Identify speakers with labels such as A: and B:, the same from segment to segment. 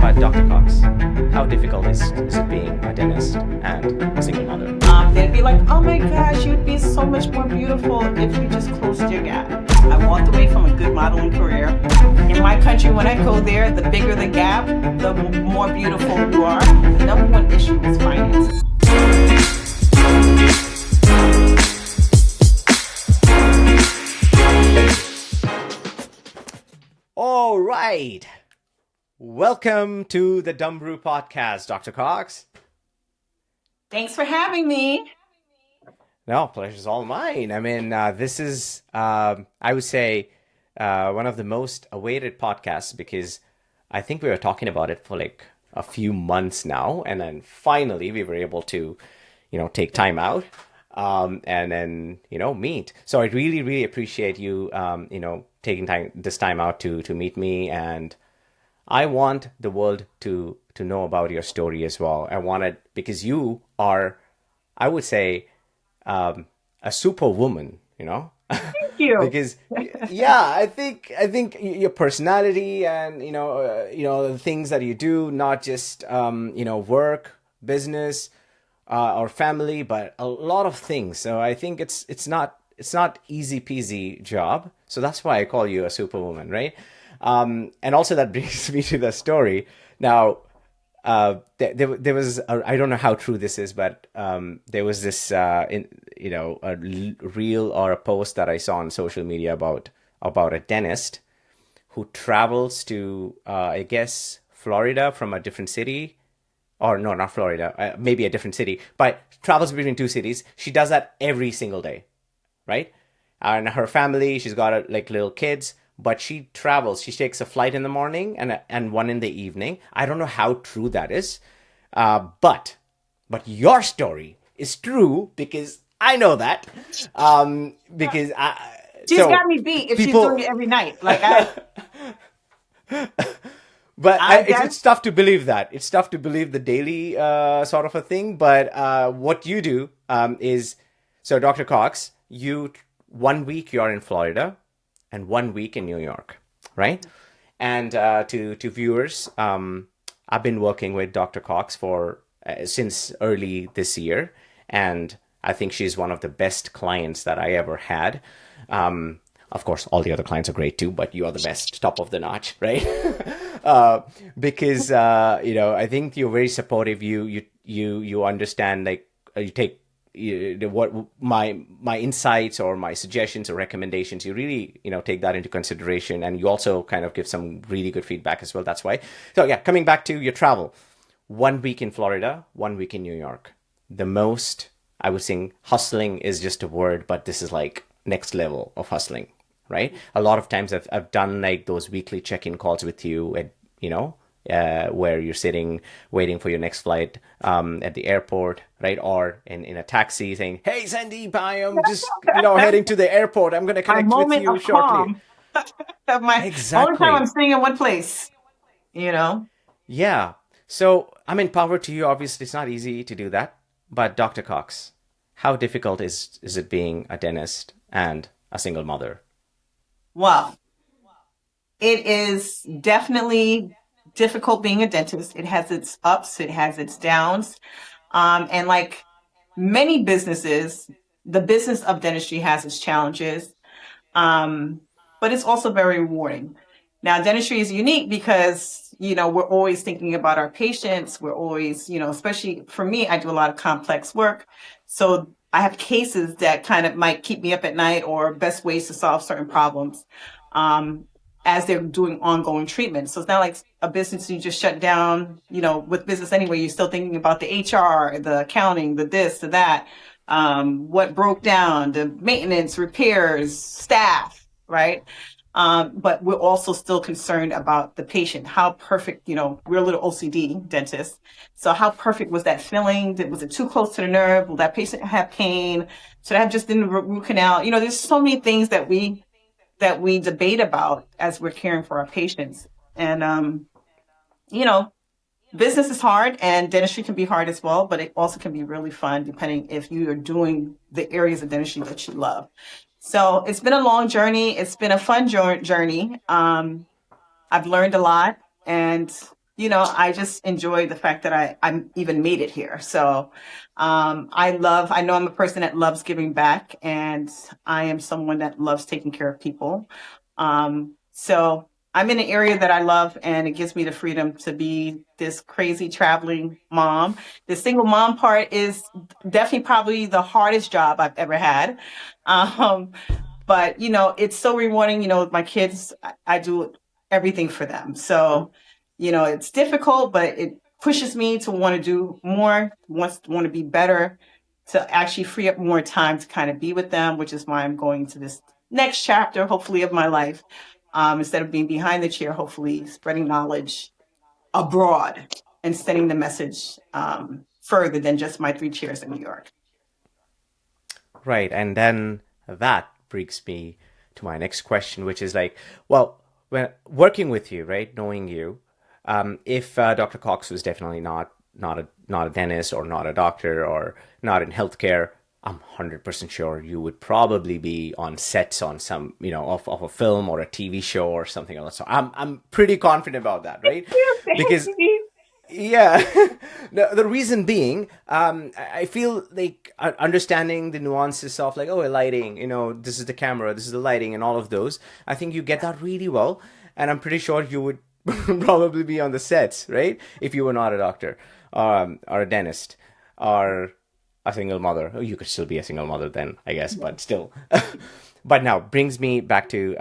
A: But Dr. Cox, how difficult is it being a dentist and a single mother?
B: They'd be like, oh my gosh, you'd be so much more beautiful if you just closed your gap. I walked away from a good modeling career. In my country, when I go there, the bigger the gap, the more beautiful you are. The number one issue is finances.
A: All right. Welcome to the Dumroo Podcast, Dr. Cox.
B: Thanks for having me.
A: No, pleasure's all mine. I mean, this is, I would say, one of the most awaited podcasts because I think we were talking about it for like a few months now. And then finally we were able to, take time out and then, meet. So I really, really appreciate you, taking this time out to meet me. And I want the world to know about your story as well. I want it because you are, I would say, a superwoman,
B: Thank you.
A: because I think your personality and the things that you do, not just work, business, or family, but a lot of things. So I think it's not easy peasy job. So that's why I call you a superwoman, right? And also that brings me to the story. Now, there was I don't know how true this is, but there was this a reel or a post that I saw on social media about a dentist who travels to I guess Florida from a different city, or no, not Florida, maybe a different city, but travels between two cities. She does that every single day, right? And her family, she's got like little kids. But she travels. She takes a flight in the morning and one in the evening. I don't know how true that is, but your story is true because I know that. Because
B: She's got me beat if she's doing it every night. Like
A: it's tough to believe that. It's tough to believe the daily sort of a thing. But what you do is, so Dr. Cox, 1 week you're in Florida and 1 week in New York, right? And to viewers, I've been working with Dr. Cox for since early this year, and I think she's one of the best clients that I ever had. Of course, all the other clients are great too, but you are the best, top of the notch, right? Because I think you're very supportive. You understand, like you take. What my insights or my suggestions or recommendations, you really take that into consideration, and you also kind of give some really good feedback as well. That's why. So yeah, coming back to your travel, 1 week in Florida, 1 week in New York. The most, I would think, hustling is just a word, but this is like next level of hustling, right? A lot of times I've done like those weekly check-in calls with you at where you're sitting waiting for your next flight at the airport, right? Or in a taxi saying, hey, Sandeep, I am just, heading to the airport. I'm going to connect with you shortly. Exactly.
B: Only time I'm staying in one place,
A: Yeah. So, I mean, power to you. Obviously, it's not easy to do that. But Dr. Cox, how difficult is it being a dentist and a single mother?
B: Well, it is definitely difficult being a dentist. It has its ups, it has its downs. And like many businesses, the business of dentistry has its challenges. But it's also very rewarding. Now, dentistry is unique because, we're always thinking about our patients. We're always, especially for me, I do a lot of complex work. So I have cases that kind of might keep me up at night, or best ways to solve certain problems. As they're doing ongoing treatment. So it's not like a business you just shut down, with business anyway, you're still thinking about the HR, the accounting, the this, the that, what broke down, the maintenance, repairs, staff, right? But we're also still concerned about the patient. How perfect, we're a little OCD dentists. So how perfect was that filling? Was it too close to the nerve? Will that patient have pain? Should I have just done the root canal? There's so many things that we debate about as we're caring for our patients. And, business is hard and dentistry can be hard as well, but it also can be really fun depending if you are doing the areas of dentistry that you love. So it's been a long journey. It's been a fun journey. I've learned a lot, and I just enjoy the fact that I even made it here. So I know I'm a person that loves giving back, and I am someone that loves taking care of people. So I'm in an area that I love, and it gives me the freedom to be this crazy traveling mom. The single mom part is definitely probably the hardest job I've ever had. Um, but it's so rewarding. With my kids, I do everything for them. So it's difficult, but it pushes me to want to do more, want to be better, to actually free up more time to kind of be with them, which is why I'm going to this next chapter, hopefully, of my life. Instead of being behind the chair, hopefully spreading knowledge abroad and sending the message further than just my three chairs in New York.
A: Right. And then that brings me to my next question, which is like, well, when working with you, right, knowing you, if Dr. Cox was definitely not a dentist or not a doctor or not in healthcare, I'm 100% sure you would probably be on sets on some, of a film or a TV show or something else. So I'm pretty confident about that, right? Because yeah, the reason being, I feel like understanding the nuances of like, oh, lighting, this is the camera, this is the lighting, and all of those. I think you get that really well, and I'm pretty sure you would probably be on the sets, right? If you were not a doctor, or a dentist, or a single mother. Oh, you could still be a single mother then, I guess, but still. But now brings me back to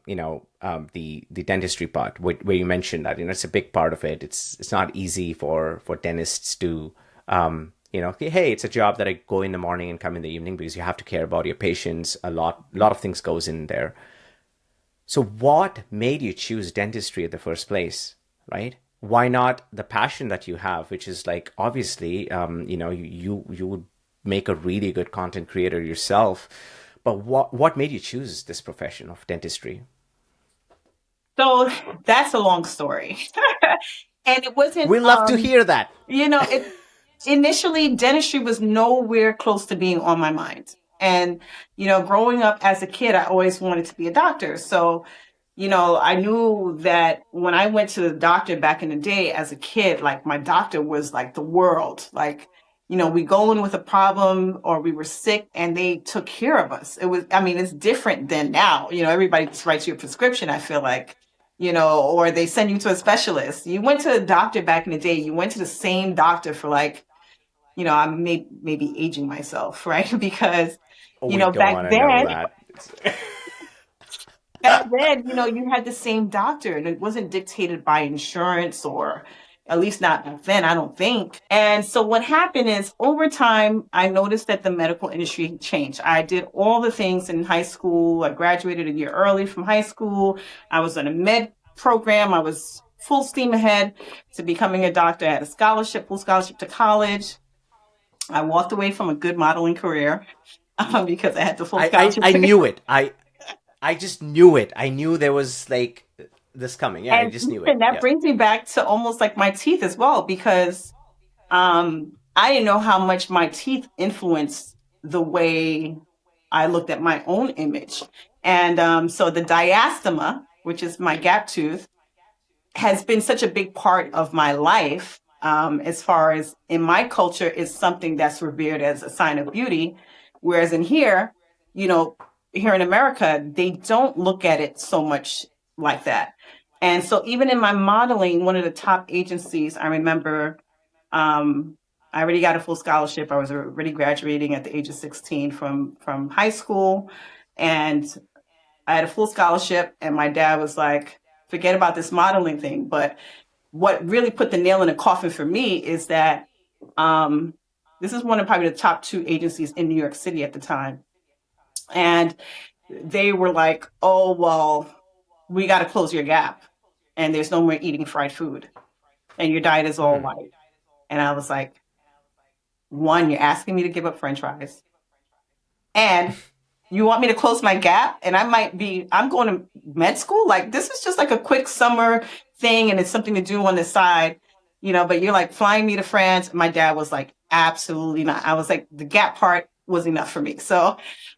A: the dentistry part, where you mentioned that it's a big part of it. It's not easy for dentists to hey, it's a job that I go in the morning and come in the evening, because you have to care about your patients a lot. A lot of things goes in there. So what made you choose dentistry in the first place, right? Why not the passion that you have, which is like, obviously, you would make a really good content creator yourself. But what made you choose this profession of dentistry?
B: So that's a long story. And it wasn't,
A: We love to hear that.
B: it initially dentistry was nowhere close to being on my mind. And, growing up as a kid, I always wanted to be a doctor. So, I knew that when I went to the doctor back in the day as a kid, like my doctor was like the world. Like, we go in with a problem or we were sick and they took care of us. It's different than now. Everybody just writes you a prescription, I feel like, or they send you to a specialist. You went to a doctor back in the day, you went to the same doctor for like, I'm maybe aging myself, right? Because,
A: Oh, we don't
B: back
A: want to know
B: then,
A: that.
B: you had the same doctor and it wasn't dictated by insurance, or at least not back then, I don't think. And so what happened is over time, I noticed that the medical industry changed. I did all the things in high school. I graduated a year early from high school. I was on a med program. I was full steam ahead to becoming a doctor. I had a scholarship, full scholarship to college. I walked away from a good modeling career because I had the full scholarship.
A: I knew it. I just knew it. I knew there was like this coming. Yeah, I
B: And
A: just knew it.
B: and that
A: Yeah.
B: brings me back to almost like my teeth as well, because I didn't know how much my teeth influenced the way I looked at my own image. And so the diastema, which is my gap tooth, has been such a big part of my life. As far as in my culture, is something that's revered as a sign of beauty. Whereas in here, you know, here in America, they don't look at it so much like that. And so even in my modeling, one of the top agencies, I remember I already got a full scholarship. I was already graduating at the age of 16 from high school. And I had a full scholarship, and my dad was like, forget about this modeling thing. But what really put the nail in the coffin for me is that um, this is one of probably the top two agencies in New York City at the time. And they were like, oh, well, we got to close your gap, and there's no more eating fried food, and your diet is all
A: Hmm.
B: white. And I was like, one, you're asking me to give up French fries, and you want me to close my gap, and I'm going to med school. Like, this is just like a quick summer thing, and it's something to do on the side, but you're like flying me to France. My dad was like, absolutely not. I was like, the gap part, was enough for me. So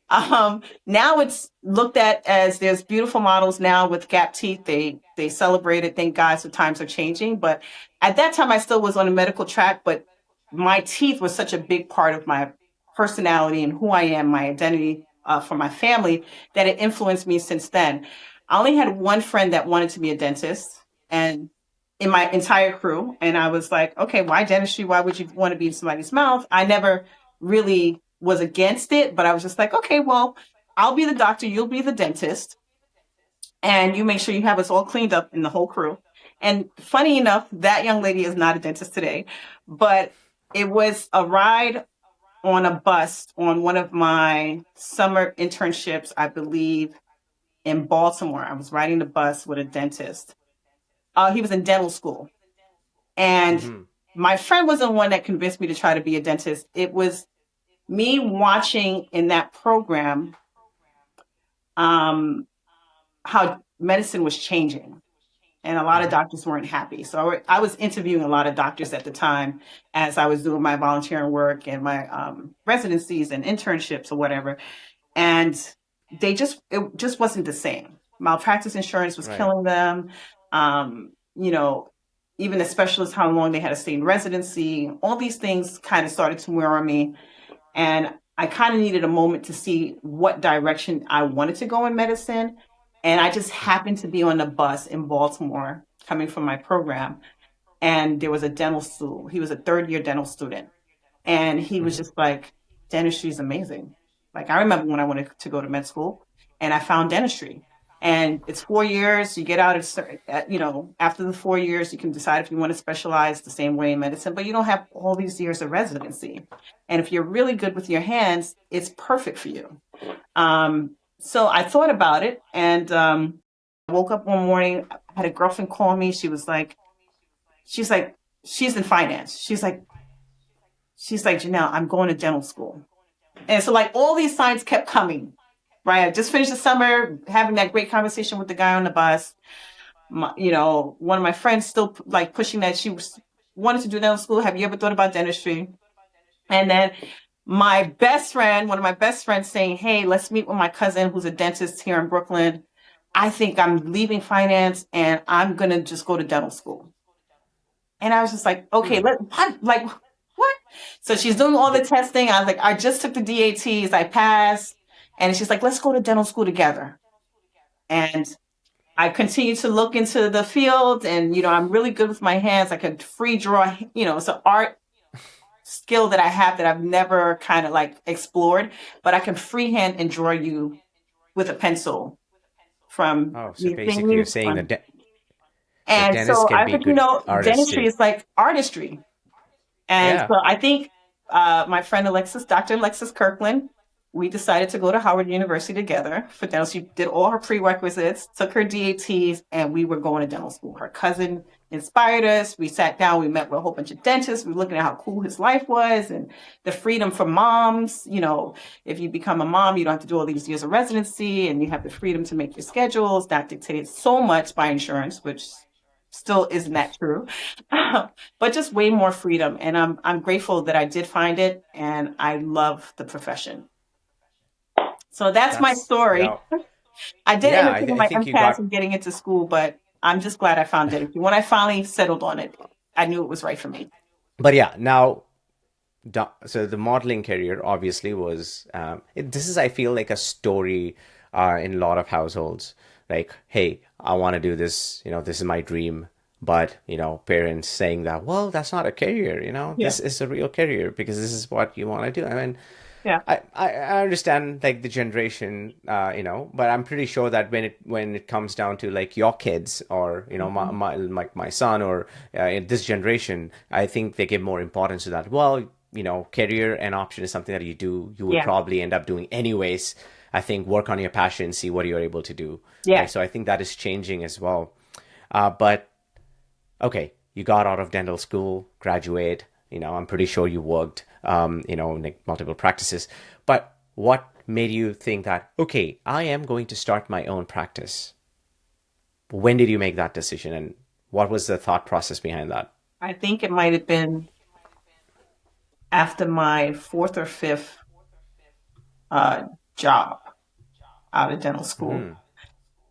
B: now it's looked at as there's beautiful models now with gap teeth. They celebrate it. Thank God, so times are changing. But at that time, I still was on a medical track. But my teeth was such a big part of my personality and who I am, my identity for my family, that it influenced me since then. I only had one friend that wanted to be a dentist, and in my entire crew. And I was like, okay, why dentistry? Why would you want to be in somebody's mouth? I never really was against it, but I was just like, okay, well, I'll be the doctor, you'll be the dentist, and you make sure you have us all cleaned up in the whole crew. And funny enough, that young lady is not a dentist today, but it was a ride on a bus on one of my summer internships, I believe, in Baltimore. I was riding the bus with a dentist. He was in dental school. And
A: Mm-hmm.
B: my friend wasn't the one that convinced me to try to be a dentist. It was me watching in that program um, how medicine was changing. And a lot of
A: Mm-hmm.
B: doctors weren't happy. So I was interviewing a lot of doctors at the time as I was doing my volunteering work and my residencies and internships or whatever. And it just wasn't the same. Malpractice insurance was
A: Right.
B: killing them. You know, even the specialists, how long they had to stay in residency, all these things kind of started to wear on me. And I kind of needed a moment to see what direction I wanted to go in medicine. And I just happened to be on the bus in Baltimore coming from my program. And there was a dental school. He was a third year dental student. And he was
A: Mm-hmm.
B: just like, dentistry is amazing. Like, I remember when I wanted to go to med school and I found dentistry. And it's 4 years. You get out after the 4 years, you can decide if you want to specialize the same way in medicine, but you don't have all these years of residency. And if you're really good with your hands, it's perfect for you. So I thought about it, and I woke up one morning. I had a girlfriend call me. She's like, she's in finance. She's like, Jonelle, I'm going to dental school. And so like all these signs kept coming, right? I just finished the summer having that great conversation with the guy on the bus. One of my friends still like pushing that wanted to do dental school. Have you ever thought about dentistry? And then one of my best friends saying, hey, let's meet with my cousin who's a dentist here in Brooklyn. I think I'm leaving finance and I'm going to just go to dental school. And I was just like, okay,
A: Hmm.
B: what? So she's doing all the
A: Th-
B: testing. I was like, I just took the DATs, I passed. And she's like, let's go to dental school together. And I continue to look into the field, and, I'm really good with my hands. I could free draw, it's an art skill that I have that I've never kind of like explored, but I can freehand and draw you with a pencil from
A: Oh, so
B: these
A: basically, you're
B: things.
A: saying that the
B: And
A: dentist
B: so
A: can
B: I
A: be
B: think,
A: good artists
B: dentistry
A: too.
B: is like artistry. And
A: Yeah.
B: so I think my friend Dr. Alexis Kirkland, we decided to go to Howard University together for dental. She did all her prerequisites, took her DATs, and we were going to dental school. Her cousin inspired us. We sat down, we met with a whole bunch of dentists. We were looking at how cool his life was and the freedom for moms. If you become a mom, you don't have to do all these years of residency, and you have the freedom to make your schedules, not dictated so much by insurance, which still isn't that true. But just way more freedom. And I'm grateful that I did find it, and I love the profession. So that's my
A: That's,
B: story. I did
A: yeah,
B: entertain
A: I
B: my
A: think you
B: MCAS
A: got,
B: and getting into school, but I'm just glad I found it. When I finally settled on it, I knew it was right for me.
A: but yeah, now, so the modeling career obviously was, this is, I feel like a story in a lot of households. Like, hey, I want to do this, this is my dream. But, parents saying that, well, that's not a career,
B: Yeah.
A: this is a real career because this is what you want to do. I mean,
B: Yeah.
A: I understand like the generation, but I'm pretty sure that when it comes down to like your kids or
B: Mhm.
A: my son or in this generation, I think they give more importance to that. Well, career and option is something that you would
B: Yeah.
A: probably end up doing anyways. I think work on your passion, see what you're able to do, right?
B: Yeah.
A: So I think that is changing as well. But okay, you got out of dental school, graduate, I'm pretty sure you worked, in like multiple practices. But what made you think that, okay, I am going to start my own practice? When did you make that decision and what was the thought process behind that?
B: I think it might have been after my fourth or fifth job out of dental school.
A: Mm-hmm.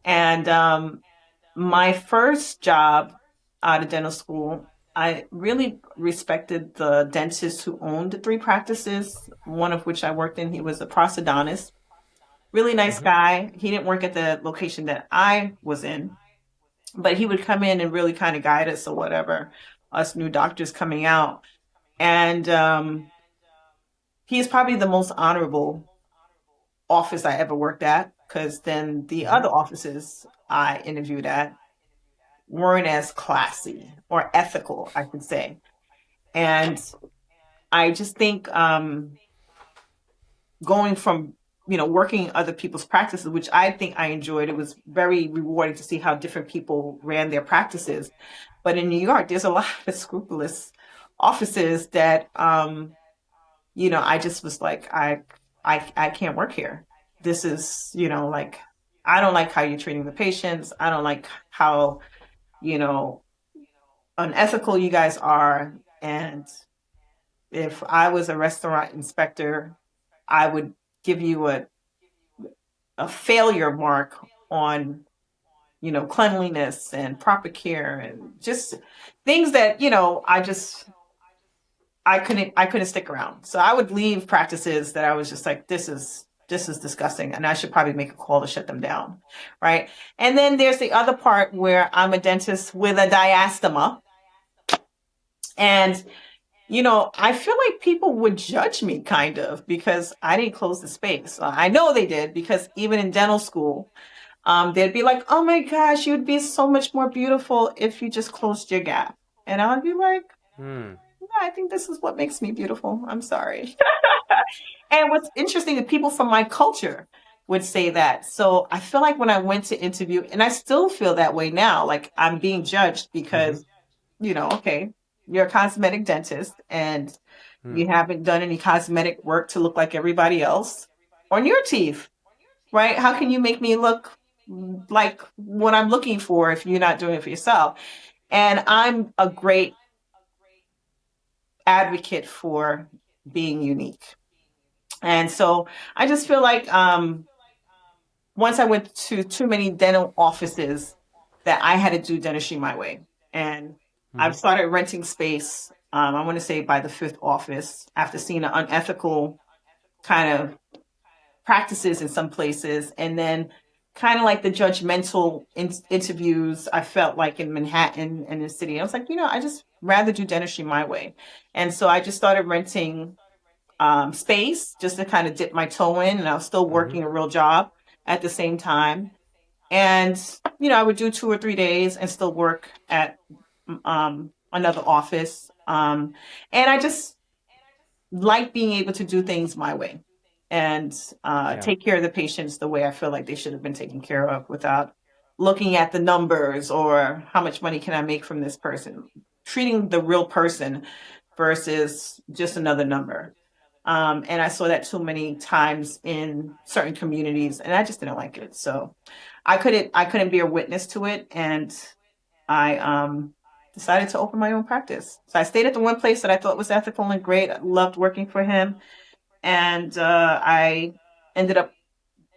B: And my first job out of dental school, I really respected the dentist who owned the three practices, one of which I worked in. He was a prosthodontist, really nice
A: Mm-hmm.
B: guy. He didn't work at the location that I was in, but he would come in and really kind of guide us or whatever, us new doctors coming out. And he's probably the most honorable office I ever worked at, because then the
A: Mm-hmm.
B: other offices I interviewed at weren't as classy or ethical, I could say. And I just think going from working other people's practices, which I think I enjoyed, it was very rewarding to see how different people ran their practices. But in New York, there's a lot of scrupulous offices that I just was like, I can't work here. This is, like, I don't like how you're treating the patients. I don't like how, you know, unethical you guys are. And if I was a restaurant inspector, I would give you a failure mark on, cleanliness and proper care and just things that, I couldn't stick around. So I would leave practices that I was just like, this is disgusting, and I should probably make a call to shut them down. Right. And then there's the other part where I'm a dentist with a diastema. And I feel like people would judge me kind of because I didn't close the space. I know they did, because even in dental school, they'd be like, "Oh my gosh, you'd be so much more beautiful if you just closed your gap." And I would be like,
A: Mm.
B: "No, I think this is what makes me beautiful. I'm sorry." And what's interesting is people from my culture would say that. So I feel like when I went to interview, and I still feel that way now, like I'm being judged
A: Mm-hmm.
B: because, okay, you're a cosmetic dentist and
A: Mm.
B: you haven't done any cosmetic work to look like everybody else on your teeth, right? How can you make me look like what I'm looking for if you're not doing it for yourself? And I'm a great advocate for being unique. And so I just feel like once I went to too many dental offices that I had to do dentistry my way. And
A: Mm-hmm.
B: I've started renting space, I want to say by the fifth office, after seeing an unethical kind of practices in some places. And then kind of like the judgmental interviews I felt like in Manhattan and the city. I was like, I just rather do dentistry my way. And so I just started renting space just to kind of dip my toe in. And I was still
A: Mm-hmm.
B: working a real job at the same time. And, I would do 2 or 3 days and still work at another office. And I just like being able to do things my way and
A: Yeah.
B: take care of the patients the way I feel like they should have been taken care of without looking at the numbers or how much money can I make from this person, treating the real person versus just another number. And I saw that too many times in certain communities, and I just didn't like it. So I couldn't be a witness to it, and I decided to open my own practice. So I stayed at the one place that I thought was ethical and great. I loved working for him, and I ended up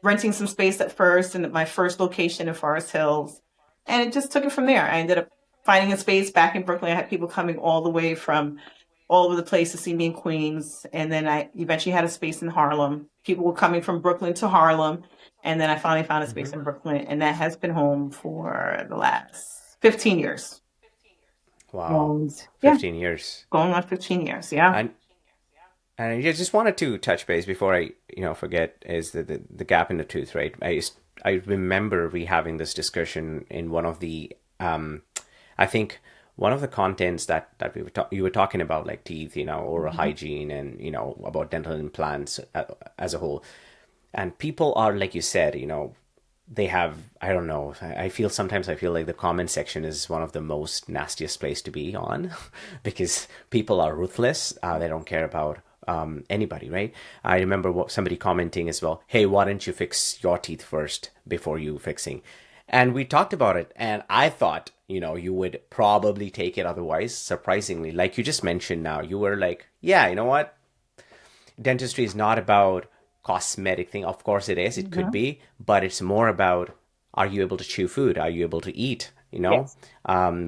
B: renting some space at first in my first location in Forest Hills, and it just took it from there. I ended up finding a space back in Brooklyn. I had people coming all the way from all over the place to see me in Queens. And then I eventually had a space in Harlem. People were coming from Brooklyn to Harlem. And then I finally found a
A: Mm-hmm.
B: space in Brooklyn. And that has been home for the last 15 years.
A: Wow.
B: And yeah,
A: 15 years.
B: going on 15 years. Yeah.
A: And I just wanted to touch base before I, forget, is the gap in the tooth, right? I remember we having this discussion in one of the I think one of the contents that you were talking about, like teeth, oral
B: Mhm.
A: hygiene, and about dental implants as a whole. And people are, like you said, they have, I don't know, I feel sometimes, I feel like the comment section is one of the most nastiest place to be on because people are ruthless. They don't care about anybody, right? I remember somebody commenting as well, hey, why don't you fix your teeth first before you fixing? And we talked about it, and I thought, you would probably take it otherwise. Surprisingly, like you just mentioned now, you were like, yeah, you know what? Dentistry is not about cosmetic thing. Of course it is. It could
B: Hmm.
A: be, but it's more about, are you able to chew food? Are you able to eat?
B: Yes.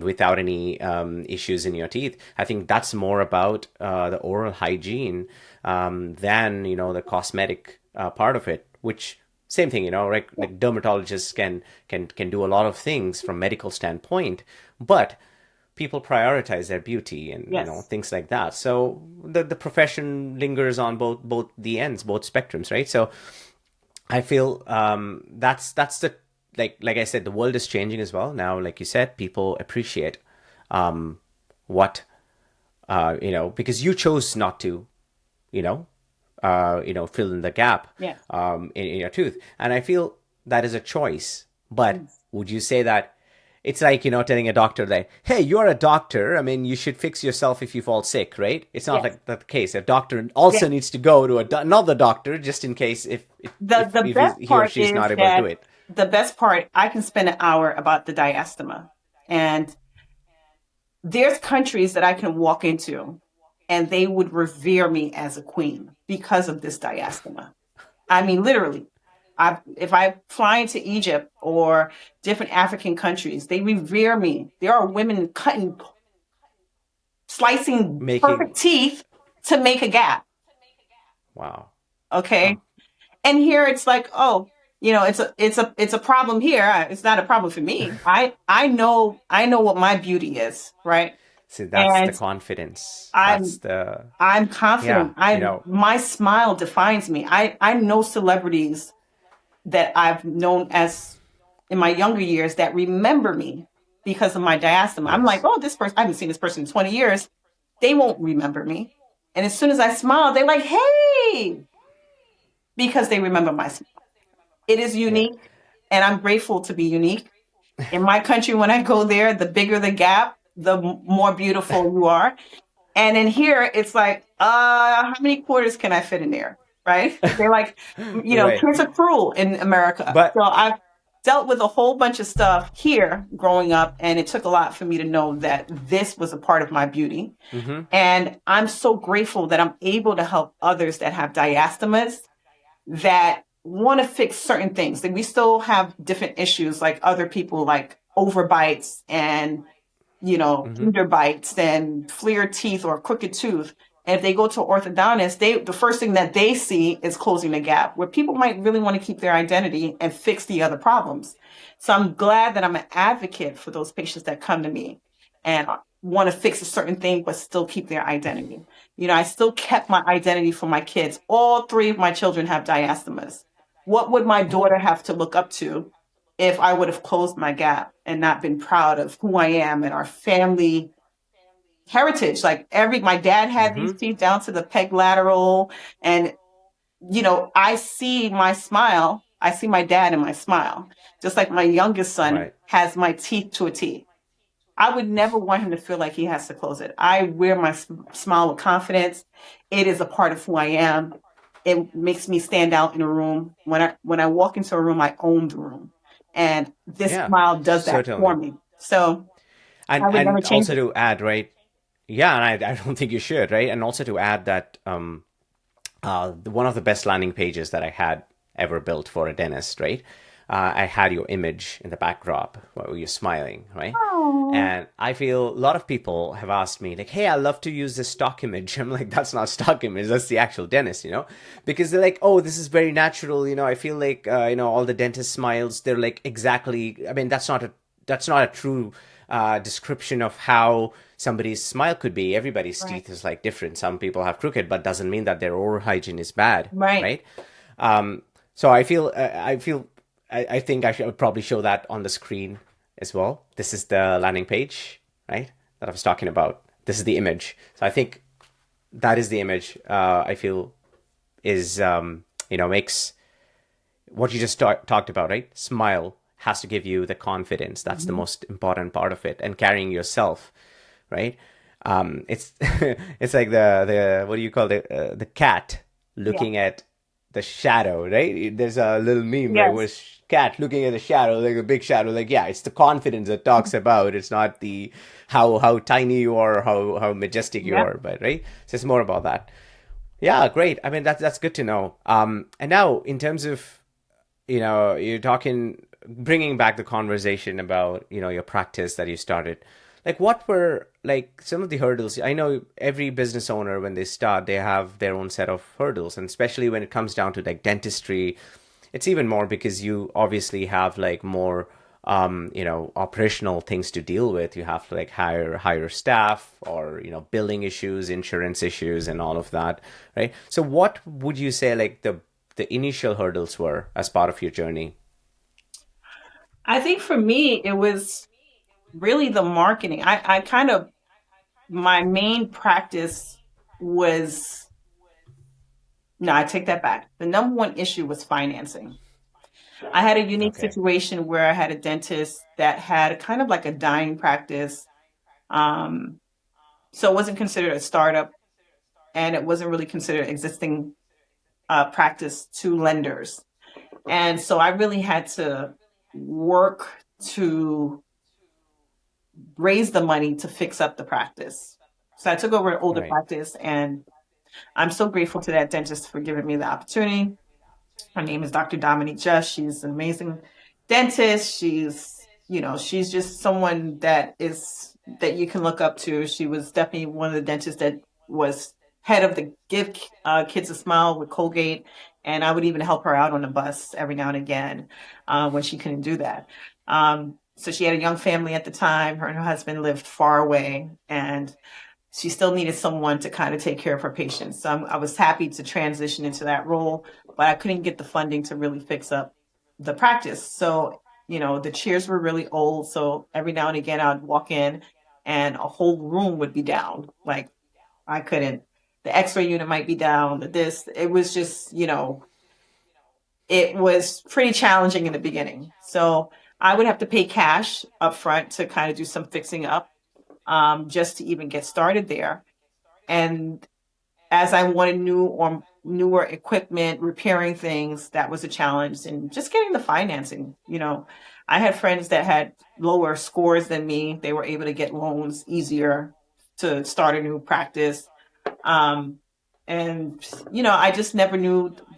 A: Without any issues in your teeth. I think that's more about the oral hygiene than the cosmetic part of it. Which same thing, like dermatologists can do a lot of things from medical standpoint, but people prioritize their beauty and
B: Yes.
A: things like that. So the profession lingers on both the ends, both spectrums, right? So I feel that's the like I said, the world is changing as well now. Like you said, people appreciate what because you chose not to you know fill in the gap
B: Yes.
A: in your tooth, and I feel that is a choice. But
B: Yes.
A: would you say that it's like telling a doctor that, hey, you're a doctor, I mean, you should fix yourself if you fall sick, right? It's not
B: Yes.
A: like that the case. A doctor also
B: Yes.
A: needs to go to another doctor just in case if
B: The best
A: he or
B: part
A: she is
B: is
A: not able to do
B: that
A: it.
B: I can spend an hour about the diastema. And there's countries that I can walk into and they would revere me as a queen because of this diastema. I mean, literally. If I fly into Egypt or different African countries, they revere me. There are women slicing
A: Making
B: perfect teeth to make a gap.
A: wow. Huh.
B: Okay. And here it's like, oh, it's a problem here. It's not a problem for me. I know what my beauty is, right?
A: See, that's the
B: And
A: confidence. That's
B: I'm
A: the
B: I'm
A: yeah,
B: confident. My smile defines me. I know celebrities that I've known as in my younger years that remember me because of my diastema. I'm like,
A: yes.
B: oh, this person, I haven't seen this person in 20 years. They won't remember me. And as soon as I smile, they're like, hey, because they remember my smile. It is
A: Yeah.
B: unique, and I'm grateful to be unique. In my country, when I go there, the bigger the gap, the more beautiful you are. And in here, it's like, how many quarters can I fit in there? Right? They're like,
A: Right.
B: kids are cruel in America. So
A: But
B: I've dealt with a whole bunch of stuff here growing up, and it took a lot for me to know that this was a part of my beauty.
A: mhm.
B: And I'm so grateful that I'm able to help others that have diastemas that want to fix certain things. That we still have different issues like other people, like overbites and
A: Mhm.
B: underbites and flared teeth or crooked tooth. And if they go to an orthodontist, the first thing that they see is closing the gap, where people might really want to keep their identity and fix the other problems. So I'm glad that I'm an advocate for those patients that come to me and want to fix a certain thing but still keep their identity. I still kept my identity for my kids. All three of my children have diastemas. What would my daughter have to look up to if I would have closed my gap and not been proud of who I am and our family heritage? Like my dad had these
A: Mhm.
B: teeth down to the peg lateral, and I see my smile. I see my dad in my smile, just like my youngest son
A: Right.
B: has my teeth to a T. I would never want him to feel like he has to close it. I wear my smile with confidence. It is a part of who I am. It makes me stand out in a room. When I walk into a room, I own the room, and this
A: Yeah.
B: smile does that for
A: Certainly.
B: me. So I would never
A: And
B: change
A: also
B: it.
A: to add, right? Yeah, and I don't think you should, right? And also to add that one of the best landing pages that I had ever built for a dentist, right? I had your image in the backdrop where you're smiling, right?
B: Oh,
A: And I feel a lot of people have asked me, like, hey, I love to use this stock image. I'm like, that's not stock image, that's the actual dentist, Because they're like, oh, this is very natural, I feel like, all the dentist smiles, they're like exactly, I mean, that's not a true description of how somebody's smile could be. Everybody's
B: right,
A: teeth is like different. Some people have crooked, but doesn't mean that their oral hygiene is bad,
B: right.
A: right? So I think I should probably show that on the screen as well. This is the landing page, right? That I was talking about. This is the image. So I think that is the image. I feel is makes what you just talked about, right? Smile has to give you the confidence. That's the
B: Mhm.
A: most important part of it, and carrying yourself, right? It's it's like the what do you call the cat
B: Yeah.
A: looking at the shadow, right? There's a little meme, right, where
B: Yes.
A: it's cat looking at the shadow, like a big shadow, like yeah, it's the confidence that talks about. It's not the how tiny you are, how majestic you
B: Yeah.
A: are, but right. So it's more about that. Yeah, great. I mean, that's good to know. And now in terms of, you're talking, bringing back the conversation about, your practice that you started. Like, what were like some of the hurdles? I know every business owner, when they start, they have their own set of hurdles, and especially when it comes down to like dentistry, it's even more because you obviously have like more operational things to deal with. You have to like hire staff, or billing issues, insurance issues, and all of that, right? So what would you say like the initial hurdles were as part of your journey?
B: I think for me, it was really the marketing. I kind of, my main practice was, no, I take that back. The number one issue was financing. I had a unique
A: Okay.
B: situation where I had a dentist that had kind of like a dying practice. Um, so it wasn't considered a startup, and it wasn't really considered existing practice to lenders. And so I really had to work to raise the money to fix up the practice. So I took over an older
A: Right.
B: practice, and I'm so grateful to that dentist for giving me the opportunity. Her name is Dr. Dominique Just. She's an amazing dentist. She's just someone that you can look up to. She was definitely one of the dentists that was head of the Give Kids a Smile with Colgate. And I would even help her out on the bus every now and again when she couldn't do that. So she had a young family at the time. Her and her husband lived far away, and she still needed someone to kind of take care of her patients. So I was happy to transition into that role, but I couldn't get the funding to really fix up the practice. So, the chairs were really old. So every now and again, I'd walk in and a whole room would be down. Like I couldn't, the x-ray unit might be down, it was just, it was pretty challenging in the beginning. So I would have to pay cash up front to kind of do some fixing up, just to even get started there. And as I wanted newer equipment, repairing things, that was a challenge. And just getting the financing. I had friends that had lower scores than me. They were able to get loans easier to start a new practice. Um, and I just never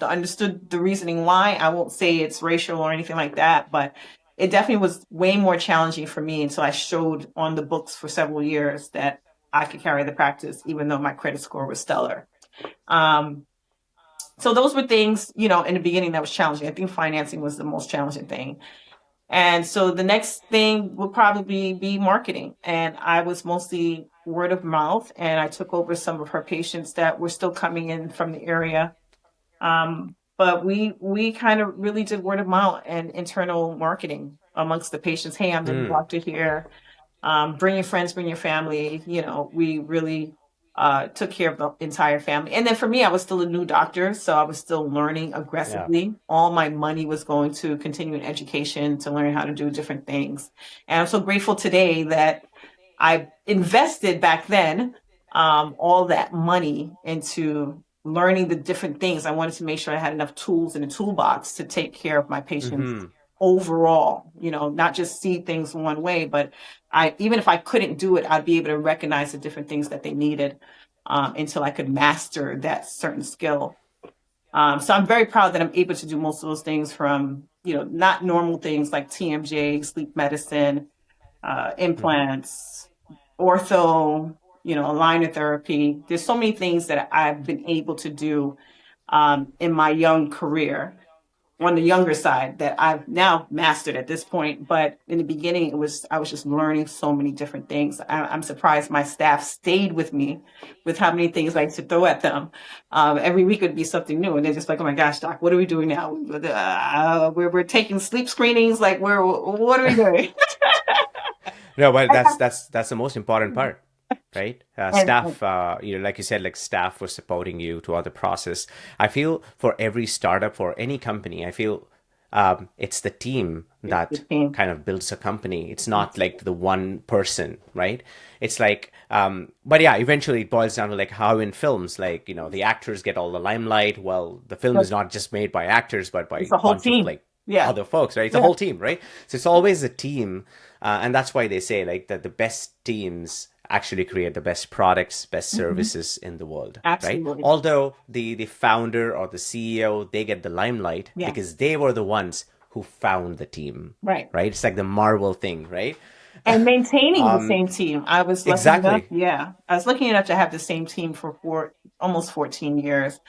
B: understood the reasoning why. I won't say it's racial or anything like that, but it definitely was way more challenging for me until I showed on the books for several years that I could carry the practice, even though my credit score was stellar. Um, so those were things, in the beginning that was challenging. I think financing was the most challenging thing. And so the next thing would probably be marketing. And I was mostly word of mouth, and I took over some of her patients that were still coming in from the area. But we kind of really did word of mouth and internal marketing amongst the patients. Hey, I'm the new
A: Hmm.
B: doctor here. Bring your friends, bring your family. We really took care of the entire family. And then for me, I was still a new doctor, so I was still learning
A: Yeah.
B: aggressively. All my money was going to continuing education to learn how to do different things. And I'm so grateful today that I invested back then all that money into learning the different things. I wanted to make sure I had enough tools in the toolbox to take care of my patients
A: Mm-hmm.
B: overall, not just see things one way, but even if I couldn't do it, I'd be able to recognize the different things that they needed until I could master that certain skill. So I'm very proud that I'm able to do most of those things from, not normal things like TMJ, sleep medicine,
A: Mm-hmm.
B: implants, ortho, aligner therapy. There's so many things that I've been able to do in my young career on the younger side that I've now mastered at this point. But in the beginning, I was just learning so many different things. I'm surprised my staff stayed with me with how many things I used to throw at them. Every week would be something new, and they're just like, "Oh my gosh, doc, what are we doing now? We're taking sleep screenings. Like, what are we doing?"
A: No, but that's the most important part, right?
B: And
A: Staff, like you said, like staff was supporting you throughout the process. I feel for every startup, for any company, I feel it's the team
B: it's the
A: that
B: team.
A: kind of builds a company. It's not like the one person, right? It's like, but yeah, eventually it boils down to like how in films, like, the actors get all the limelight. Well, the film is not just made by actors, but by
B: It's
A: a
B: a whole
A: bunch of
B: team.
A: like
B: Yeah.
A: other folks, right? It's a
B: Yeah.
A: whole team, right? So it's always a team, and that's why they say like that the best teams actually create the best products, best services in the world, right?
B: Absolutely.
A: Although the founder or the CEO, they get the limelight
B: Yeah.
A: because they were the ones who found the team,
B: Right.
A: right? It's like the Marvel thing, right?
B: And maintaining the same team. I was lucky enough,
A: Exactly.
B: yeah. I was lucky enough to have the same team for almost 14 years.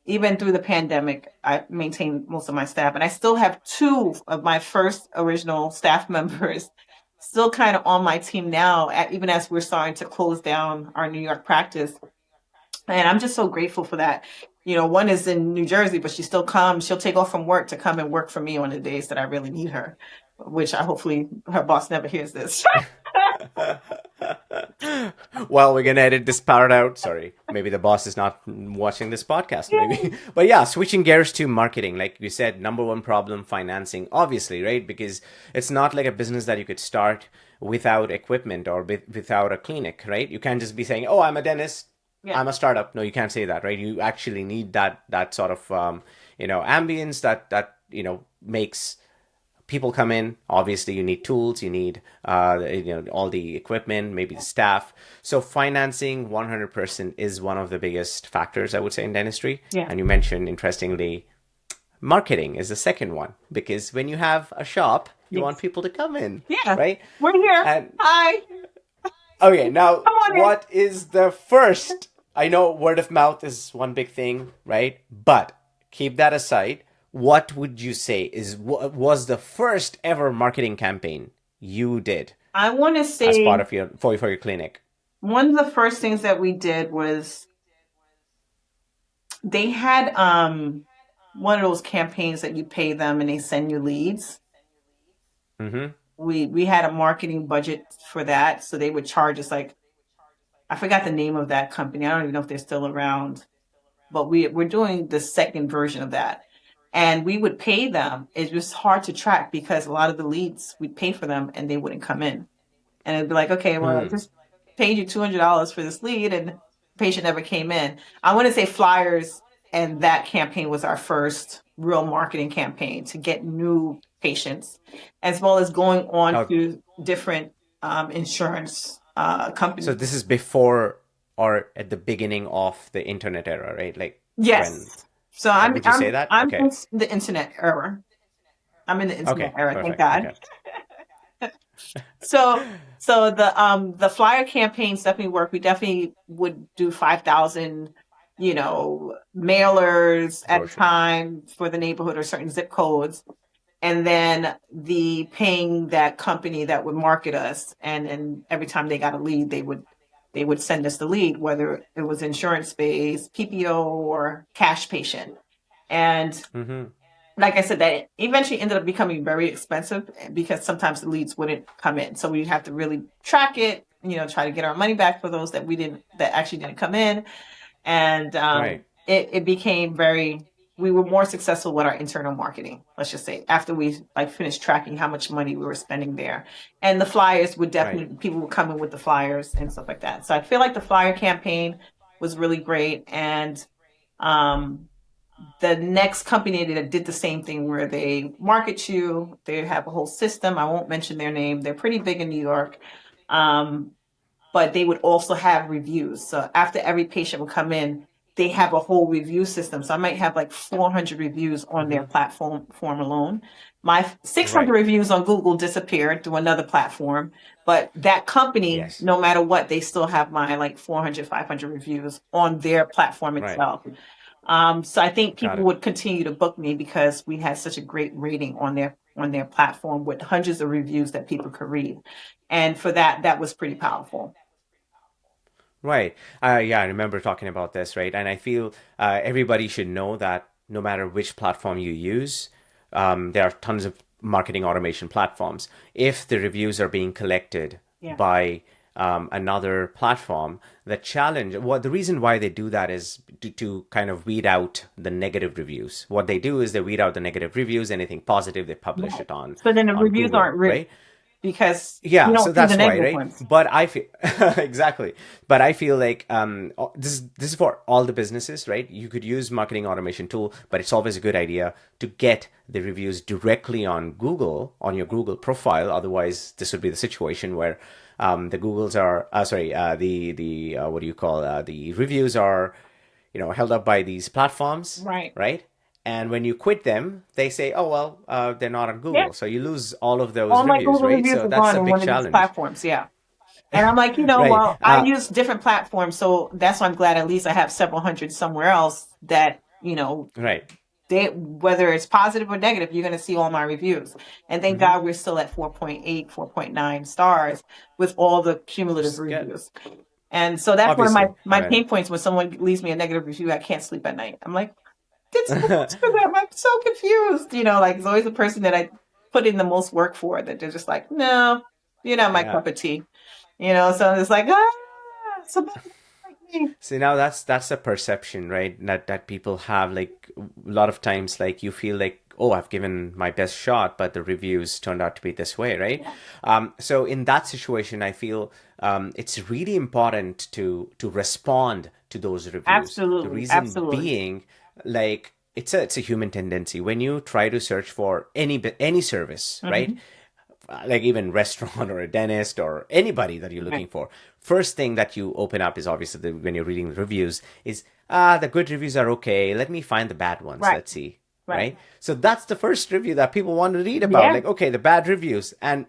B: Even through the pandemic, I maintained most of my staff. And I still have two of my first original staff members still kind of on my team now, even as we're starting to close down our New York practice. And I'm just so grateful for that. One is in New Jersey, but she still comes. She'll take off from work to come and work for me on the days that I really need her, which I hopefully her boss never hears this.
A: Well, we're gonna edit this part out. Sorry, maybe the boss is not watching this podcast, maybe. But yeah, switching gears to marketing, like you said, number one problem, financing, obviously, right? Because it's not like a business that you could start without equipment or without a clinic, right? You can't just be saying, "Oh, I'm a dentist,
B: Yeah.
A: I'm a startup." No, you can't say that, right? You actually need that sort of ambience that makes people come in. Obviously, you need tools, you need all the equipment, maybe the staff. So financing 100% is one of the biggest factors, I would say, in dentistry.
B: Yeah.
A: And you mentioned, interestingly, marketing is the second one, because when you have a shop, you want
B: Yes.
A: people to come in,
B: Yeah.
A: right?
B: We're here.
A: And
B: Hi.
A: okay, now
B: Come on in.
A: what is the first? I know word of mouth is one big thing, right? But keep that aside. What would you say was the first ever marketing campaign you did
B: I want to
A: as part
B: say
A: of your clinic?
B: one of the first things that we did was they had one of those campaigns that you pay them and they send you leads.
A: Mm-hmm.
B: We had a marketing budget for that, so they would charge us like I forgot the name of that company. I don't even know if they're still around, but we're doing the second version of that. And we would pay them. It was hard to track because a lot of the leads we'd pay for them and they wouldn't come in. And it'd be like, okay, well, I
A: Hmm.
B: just paid you $200 for this lead and the patient never came in. I want to say flyers and that campaign was our first real marketing campaign to get new patients, as well as going on
A: Oh,
B: to different insurance
A: so
B: companies.
A: this is before or at the beginning of the internet era, right? Like when?
B: Yes. So I'm
A: Would you say
B: I'm
A: that?
B: I'm
A: Okay.
B: in the internet era. I'm in the internet
A: Okay.
B: era, thank
A: Perfect.
B: God.
A: Okay.
B: So so the flyer campaigns definitely work. We definitely would do 5,000, mailers at a
A: Brochure.
B: time for the neighborhood or certain zip codes. And then the paying that company that would market us and every time they got a lead, they would send us the lead, whether it was insurance based, PPO or cash patient. And
A: Mm-hmm.
B: like I said, that eventually ended up becoming very expensive because sometimes the leads wouldn't come in. So we'd have to really track it, try to get our money back for those that actually didn't come in. And
A: Right.
B: it became we were more successful with our internal marketing, let's just say, after we like finished tracking how much money we were spending there. And the flyers would
A: Right.
B: definitely, people would come in with the flyers and stuff like that. So I feel like the flyer campaign was really great. And, um, the next company that did the same thing where they market you, they have a whole system. I won't mention their name. They're pretty big in New York. Um, but they would also have reviews. So after every patient would come in, they have a whole review system. So I might have like 400 reviews on their
A: Mm-hmm.
B: platform form alone. My 600
A: Right.
B: reviews on Google disappeared to another platform. But that company,
A: Yes.
B: no matter what, they still have my like 400, 500 reviews on their platform
A: Right.
B: itself. So I think
A: Got
B: people
A: it.
B: would continue to book me because we had such a great rating on their platform with hundreds of reviews that people could read. And for that was pretty powerful.
A: Right. Yeah, I remember talking about this, right? And I feel everybody should know that no matter which platform you use, there are tons of marketing automation platforms. If the reviews are being collected
B: Yeah.
A: by another platform, the reason why they do that is to kind of weed out the negative reviews. What they do is they weed out the negative reviews, anything positive, they publish
B: Right.
A: it on
B: So then the
A: on
B: reviews
A: Google,
B: aren't real
A: right?
B: because you
A: Yeah, so
B: don't see the
A: that's why,
B: negative
A: right?
B: ones.
A: But I feel exactly. But I feel like this is for all the businesses, right? You could use marketing automation tool, but it's always a good idea to get the reviews directly on Google, on your Google profile. Otherwise, this would be the situation where The Googles are sorry, the what do you call the reviews are, held up by these platforms,
B: Right.
A: right? And when you quit them, they say, oh well, they're not on
B: Yeah.
A: Google, so you lose all of those
B: All my
A: reviews,
B: Google
A: right?
B: reviews
A: So
B: are
A: that's
B: gone
A: a
B: in
A: big
B: one of these
A: challenge.
B: platforms. Yeah. And I'm like,
A: Right.
B: well, I use different platforms, so that's why I'm glad at least I have several hundred somewhere else that,
A: Right.
B: they, whether it's positive or negative, you're going to see all my reviews. And thank
A: Mm-hmm.
B: God we're still at 4.8, 4.9 stars with all the
A: Which
B: cumulative
A: is good.
B: reviews. And so that's one of my,
A: Obviously, I
B: my
A: mean.
B: pain points when someone leaves me a negative review. I can't sleep at night. I'm like, did someone else for them? I'm so confused. Like it's always the person that I put in the most work for that they're just like, no, you're not my
A: Yeah.
B: cup of tea. So I'm just like, somebody like me.
A: See, now that's a perception, right? That people have, like, a lot of times, like, you feel like, oh, I've given my best shot, but the reviews turned out to be this way, right?
B: Yeah,
A: So in that situation, I feel it's really important to respond to those reviews. The
B: absolutely.
A: reason
B: Absolutely.
A: being, like, it's a human tendency when you try to search for any service, right?
B: Hmm.
A: Like even restaurant or a dentist or anybody that you're
B: Right.
A: looking for, first thing that you open up is obviously when you're reading the reviews is, the good reviews are okay, let me find the bad ones,
B: Right.
A: let's see,
B: Right.
A: right? So that's the first review that people want to read about,
B: Yeah.
A: like, okay, the bad reviews. And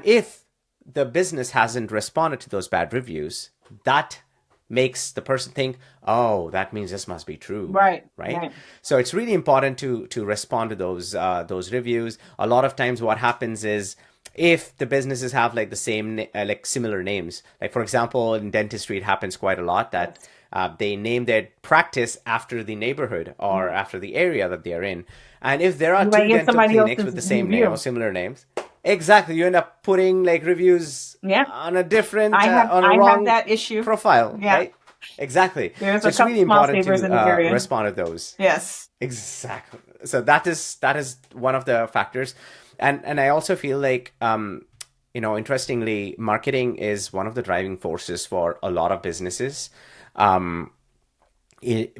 A: if the business hasn't responded to those bad reviews, that makes the person think, oh, that means this must be true,
B: Right.
A: right?
B: Right.
A: So it's really important to respond to those reviews. A lot of times, what happens is, if the businesses have like the same like similar names, like for example in dentistry, it happens quite a lot that
B: Yes.
A: they name their practice after the neighborhood or
B: Mhm.
A: after the area that they're in. And if there are
B: You might
A: two
B: get
A: dental
B: somebody
A: clinics
B: else's
A: with the same name or
B: review.
A: similar names, exactly, you end up putting like reviews
B: Yeah.
A: on a different
B: I have
A: on a
B: I have
A: wrong
B: that issue.
A: profile,
B: Yeah.
A: right? Exactly.
B: There's
A: So
B: a
A: it's
B: couple
A: really
B: small
A: important
B: savers
A: to
B: in the area.
A: respond to those.
B: Yes.
A: Exactly. So that is one of the factors, and I also feel like, interestingly, marketing is one of the driving forces for a lot of businesses, um,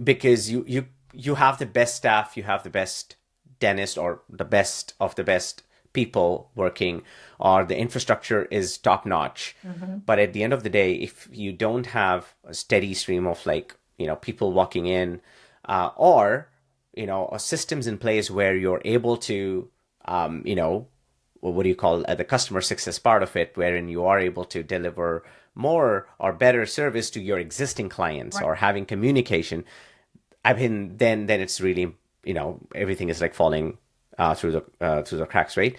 A: because you have the best staff, you have the best dentist or the best of the best people working, or the infrastructure is top notch.
B: Hmm.
A: But at the end of the day, if you don't have a steady stream of, like, people walking in, or systems in place where you're able to, what do you call, the customer success part of it, wherein you are able to deliver more or better service to your existing clients,
B: Right.
A: or having communication, I mean, then it's really, everything is like falling through the cracks, right?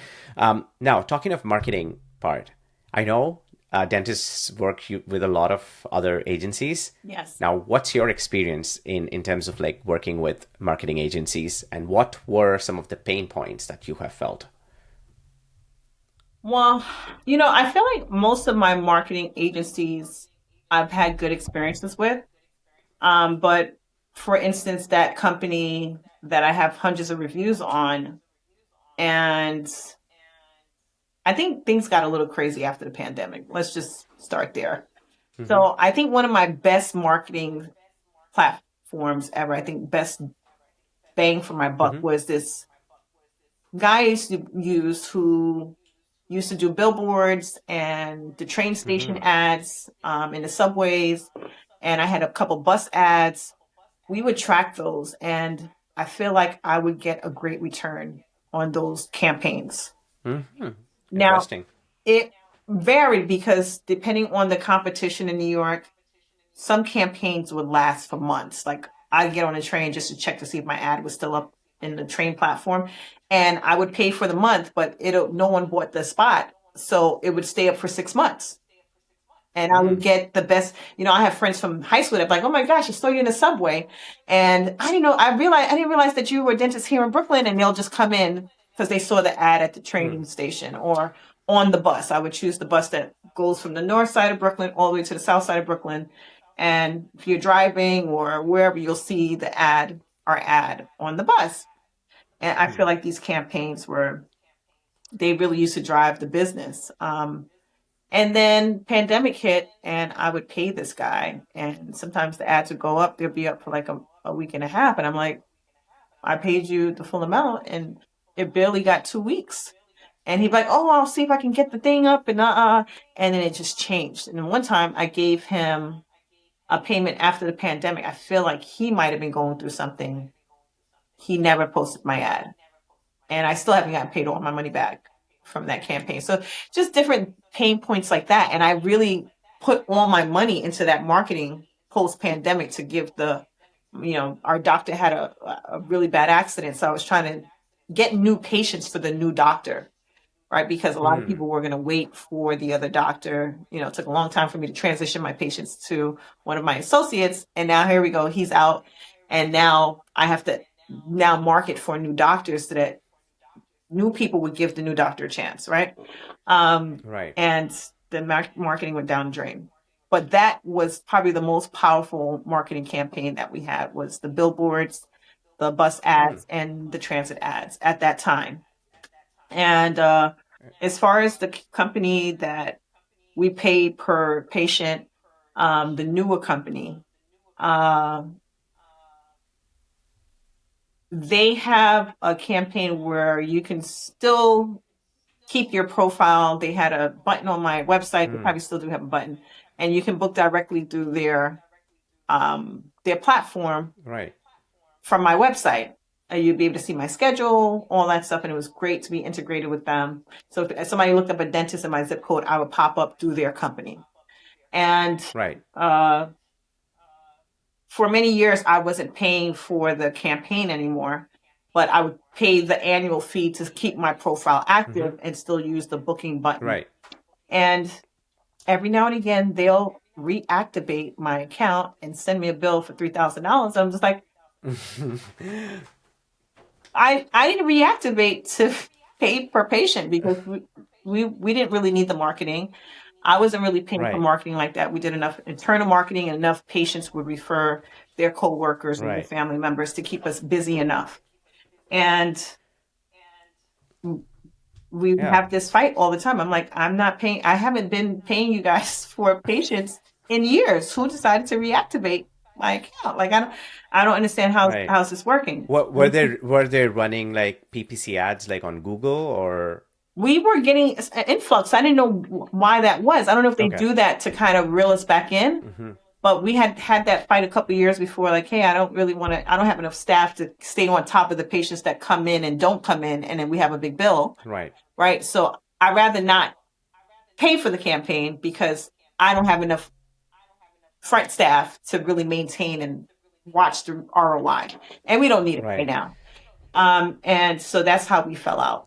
A: Now, talking of marketing part, I know dentists work with a lot of other agencies.
B: Yes.
A: Now, what's your experience in terms of like working with marketing agencies, and what were some of the pain points that you have felt?
B: Well, I feel like most of my marketing agencies I've had good experiences with. But for instance, that company that I have hundreds of reviews on, and I think things got a little crazy after the pandemic. Let's just start there.
A: Mm-hmm.
B: So I think one of my best marketing platforms ever, I think best bang for my buck
A: Mm-hmm.
B: was this guy I used to use who used to do billboards and the train station
A: Mm-hmm.
B: ads in the subways. And I had a couple bus ads. We would track those, and I feel like I would get a great return on those campaigns.
A: Mm-hmm.
B: Now,
A: Interesting.
B: it varied because depending on the competition in New York, some campaigns would last for months. Like I'd get on a train just to check to see if my ad was still up in the train platform, and I would pay for the month, but no one bought the spot, so it would stay up for 6 months. And I would
A: Mm.
B: get the best. I have friends from high school that are like, "Oh my gosh, I saw you in the subway," and I didn't know. I didn't realize that you were a dentist here in Brooklyn, and they'll just come in because they saw the ad at the
A: Mm.
B: train station or on the bus. I would choose the bus that goes from the north side of Brooklyn all the way to the south side of Brooklyn, and if you're driving or wherever, you'll see the ad, our ad on the bus. And I feel
A: Mm.
B: like these campaigns they really used to drive the business. And then pandemic hit and I would pay this guy. And sometimes the ads would go up. They'll be up for like a week and a half. And I'm like, I paid you the full amount and it barely got 2 weeks. And he'd be like, oh, I'll see if I can get the thing up and then it just changed. And then one time I gave him a payment after the pandemic. I feel like he might have been going through something. He never posted my ad. And I still haven't gotten paid all my money back from that campaign. So just different pain points like that. And I really put all my money into that marketing post pandemic to give our doctor had a really bad accident. So I was trying to get new patients for the new doctor, right? Because a lot of people were going to wait for the other doctor. It took a long time for me to transition my patients to one of my associates. And now here we go. He's out. And now I have to now market for new doctors so that new people would give the new doctor a chance, right?
A: Right.
B: And the marketing went down the drain. But that was probably the most powerful marketing campaign that we had was the billboards, the bus ads, and the transit ads at that time. And as far as the company that we pay per patient, the newer company, they have a campaign where you can still keep your profile. They had a button on my website. They probably still do have a button, and you can book directly through their platform
A: Right.
B: from my website. You'd be able to see my schedule, all that stuff, and it was great to be integrated with them. So if somebody looked up a dentist in my zip code, I would pop up through their company. And
A: Right.
B: For many years, I wasn't paying for the campaign anymore, but I would pay the annual fee to keep my profile active and still use the booking button.
A: Right.
B: And every now and again, they'll reactivate my account and send me a bill for $3,000. I'm just like, I didn't reactivate to pay per patient because we didn't really need the marketing. I wasn't really paying for marketing like that. We did enough internal marketing and enough patients would refer their coworkers and their family members to keep us busy enough. And we have this fight all the time. I'm like, I haven't been paying you guys for patients in years. Who decided to reactivate my account? Like, I don't understand how's this working.
A: What were they running like PPC ads like on Google or?
B: We were getting an influx. I didn't know why that was. I don't know if they do that to kind of reel us back in. But we had that fight a couple of years before, like, hey, I don't have enough staff to stay on top of the patients that come in and don't come in, and then we have a big bill. Right. So I'd rather not pay for the campaign because I don't have enough front staff to really maintain and watch the ROI. And we don't need it right now. And so that's how we fell out.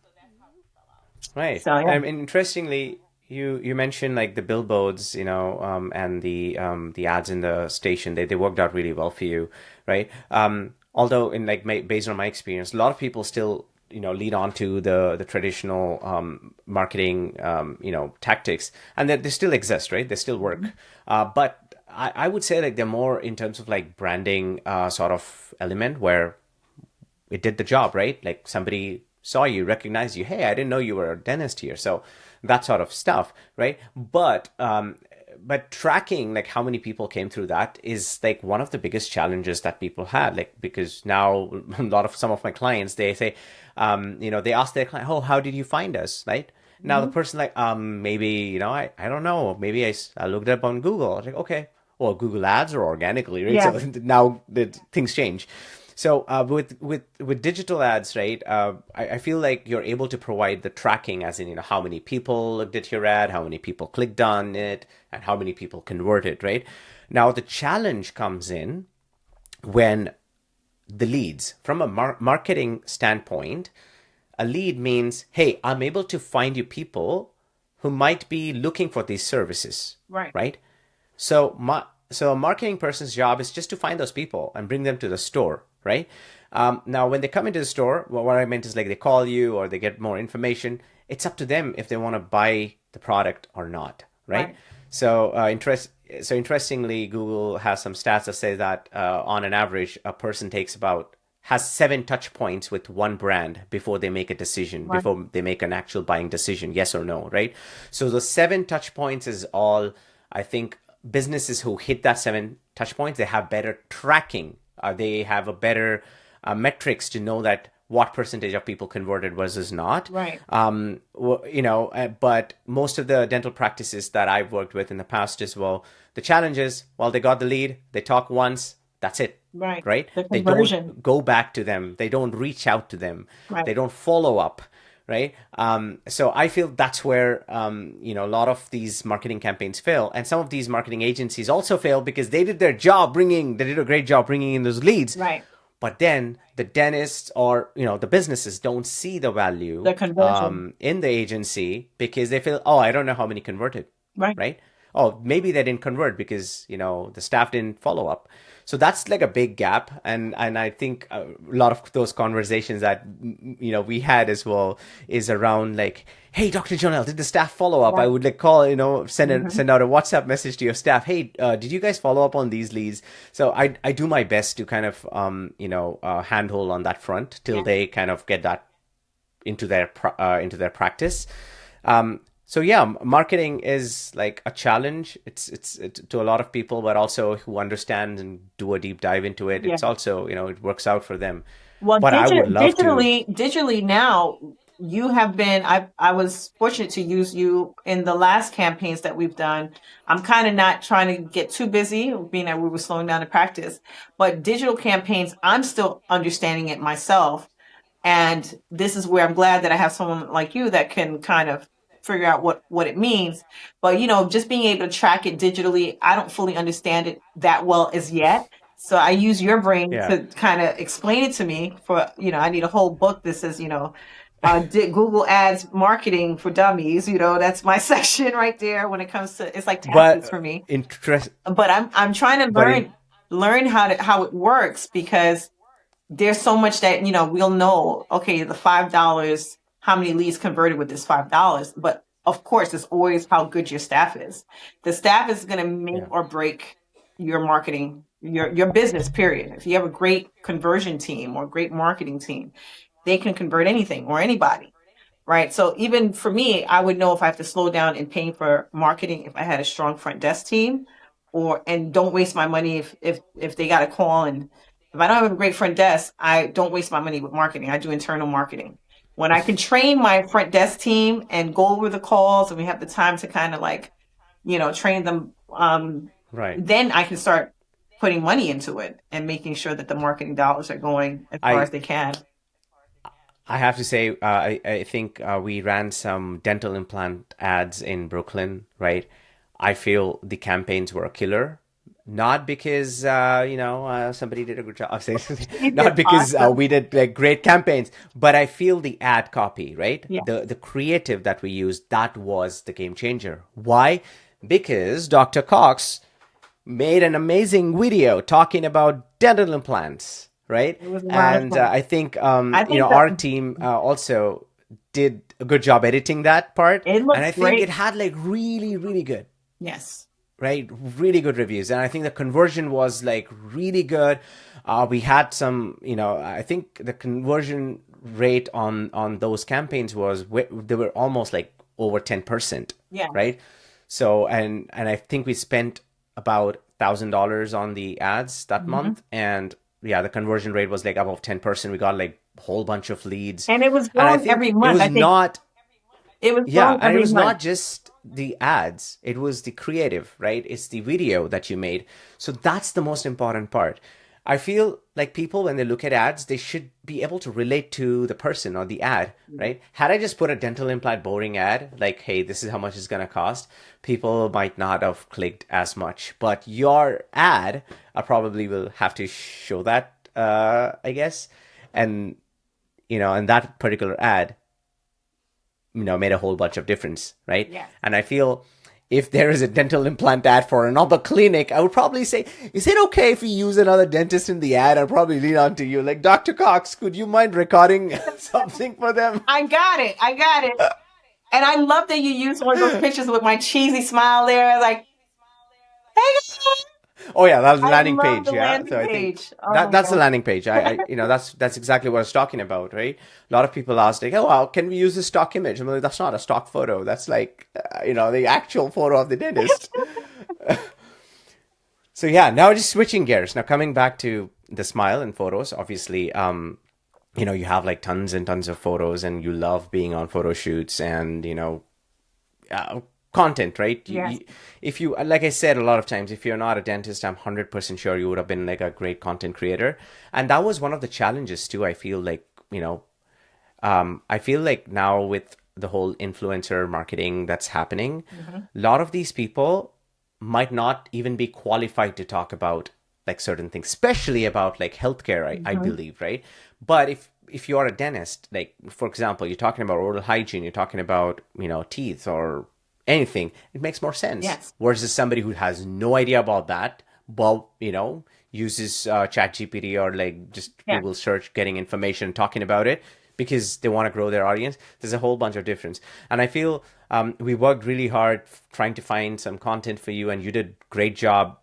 A: Right.
B: So, yeah.
A: And interestingly, you mentioned like the billboards, and the ads in the station. They worked out really well for you, right? Although in based on my experience, a lot of people still lead on to the traditional marketing tactics, and that they still exist, right? They still work, but I would say like they're more in terms of like branding sort of element where it did the job, right? Like somebody saw you, recognized you. Hey, I didn't know you were a dentist here. So that sort of stuff, right? But tracking like how many people came through that is like one of the biggest challenges that people had. Like because now some of my clients they say, they ask their client, oh, how did you find us, right? Now the person like, maybe I don't know, maybe I looked it up on Google. I was like, okay, well, Google Ads or organically, right?
B: Yeah.
A: So now things change. So with digital ads, right? I feel like you're able to provide the tracking, as in how many people looked at your ad, how many people clicked on it, and how many people converted, right? Now the challenge comes in when the leads, from a marketing standpoint, a lead means, hey, I'm able to find you people who might be looking for these services, right? So a marketing person's job is just to find those people and bring them to the store, right? Now, when they come into the store, what I meant is like they call you or they get more information. It's up to them if they want to buy the product or not, right? So interestingly, Google has some stats that say that on an average, a person has 7 touch points with one brand before they make a decision, before they make an actual buying decision, yes or no, right? So the 7 touch points is all, I think, businesses who hit that 7 touch points, they have better tracking. They have a better metrics to know that what percentage of people converted versus not.
B: Right.
A: But most of the dental practices that I've worked with in the past as well, the challenge is, well, they got the lead, they talk once, that's it.
B: Right.
A: Right?
B: The
A: They
B: conversion.
A: don't go back to them. They don't reach out to them.
B: Right.
A: They don't follow up. Right. So I feel that's where, a lot of these marketing campaigns fail. And some of these marketing agencies also fail because they did a great job bringing in those leads.
B: Right.
A: But then the dentists or, the businesses don't see the value
B: The conversion.
A: in the agency because they feel, oh, I don't know how many converted.
B: Right.
A: Right. Oh, maybe they didn't convert because, the staff didn't follow up. So that's like a big gap. And I think a lot of those conversations that, we had as well is around like, hey, Dr. Jonelle, did the staff follow up? I
B: Right.
A: would like call,
B: Mm-hmm.
A: send out a WhatsApp message to your staff. Hey, did you guys follow up on these leads? So I do my best to kind of, handhold on that front till
B: Yeah.
A: they kind of get that into their practice. So yeah, marketing is like a challenge. It's to a lot of people, but also who understand and do a deep dive into it.
B: Yeah.
A: It's also, it works out for them.
B: Well,
A: But I would love to.
B: digitally now, you have been, I was fortunate to use you in the last campaigns that we've done. I'm kind of not trying to get too busy, being that we were slowing down the practice, but digital campaigns, I'm still understanding it myself. And this is where I'm glad that I have someone like you that can kind of figure out what it means. But, just being able to track it digitally, I don't fully understand it that well as yet. So I use your brain
A: Yeah.
B: to kind of explain it to me for, I need a whole book that says, Google Ads marketing for dummies. That's my section right there when it comes to, it's like taxes
A: But
B: for me.
A: interest,
B: But I'm trying to
A: but in
B: learn how it works, because there's so much that, we'll know, okay, the $5, how many leads converted with this $5. But of course, it's always how good your staff is. The staff is going to make
A: yeah.
B: or break your marketing, your business, period. If you have a great conversion team or great marketing team, they can convert anything or anybody. Right. So even for me, I would know if I have to slow down in paying for marketing if I had a strong front desk team, and don't waste my money if they got a call. And if I don't have a great front desk, I don't waste my money with marketing. I do internal marketing. When I can train my front desk team and go over the calls, and we have the time to kind of like, train them,
A: Right.
B: then I can start putting money into it and making sure that the marketing dollars are going as far as
A: I
B: they can.
A: I have to say, I think we ran some dental implant ads in Brooklyn, right? I feel the campaigns were a killer. Not because somebody did a good job of saying something,
B: You did
A: not because
B: awesome.
A: we did like great campaigns, but I feel the ad copy, right?
B: Yeah.
A: The creative that we used, that was the game changer. Why? Because Dr. Cox made an amazing video talking about dental implants, right?
B: It was a lot of
A: And
B: fun.
A: I think
B: I think that
A: our team also did a good job editing that part,
B: it
A: and
B: looks
A: I think it
B: great.
A: had like really, really good,
B: Yes.
A: right, really good reviews, and I think the conversion was like really good. We had some, I think the conversion rate on those campaigns was they were almost like over 10%,
B: Yeah.
A: right? So and I think we spent about $1,000 on the ads that
B: Hmm.
A: month, and yeah, the conversion rate was like above 10%. We got like a whole bunch of leads,
B: And it was
A: and I
B: growing every
A: think it
B: month.
A: was
B: I think
A: not,
B: it was
A: yeah,
B: growing
A: and it
B: every
A: was
B: month.
A: not just the ads, it was the creative, right? It's the video that you made. So that's the most important part. I feel like people, when they look at ads, they should be able to relate to the person or the ad,
B: Yeah.
A: right? Had I just put a dental implant boring ad, like, hey, this is how much it's going to cost, people might not have clicked as much. But your ad, I probably will have to show that, I guess. And, and that particular ad, made a whole bunch of difference, right?
B: Yes.
A: And I feel if there is a dental implant ad for another clinic, I would probably say, is it okay if we use another dentist in the ad? I'll probably lean on to you. Like, Dr. Cox, could you mind recording something for them?
B: I got it. I got it. And I love that you used one of those pictures with my cheesy smile there. Like, hey, guys.
A: Oh yeah, that's the
B: I
A: landing
B: love
A: page.
B: the
A: Yeah, so
B: landing
A: I think
B: page. Oh
A: that's
B: my
A: the landing page. That's exactly what I was talking about, right? A lot of people ask like, oh, well, can we use a stock image? I'm like, that's not a stock photo. That's like, the actual photo of the dentist. So yeah, now just switching gears. Now coming back to the smile and photos, obviously, you have like tons and tons of photos and you love being on photo shoots and, uh, content, right?
B: Yes.
A: If you, like I said, a lot of times, if you're not a dentist, I'm 100% sure you would have been like a great content creator. And that was one of the challenges too. I feel like, I feel like now with the whole influencer marketing that's happening,
B: Hmm.
A: a lot of these people might not even be qualified to talk about like certain things, especially about like healthcare, I
B: Hmm.
A: believe, right? But if you are a dentist, like for example, you're talking about oral hygiene, you're talking about, teeth or anything, it makes more sense.
B: Yes.
A: Versus somebody who has no idea about that, but, uses chat gpt or like just
B: Yeah.
A: google search getting information talking about it because they want to grow their audience. There's a whole bunch of difference. And I feel we worked really hard trying to find some content for you, and you did great job,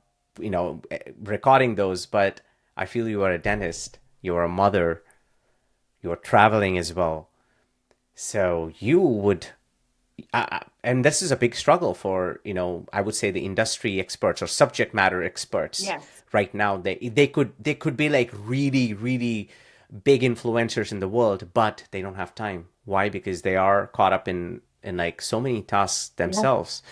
A: recording those. But I feel you are a dentist, you are a mother, you are traveling as well. So you would, and this is a big struggle for, I would say the industry experts or subject matter experts
B: Yes.
A: right now. They could be like really really big influencers in the world, but they don't have time. Why? Because they are caught up in like so many tasks
B: Yes.
A: themselves.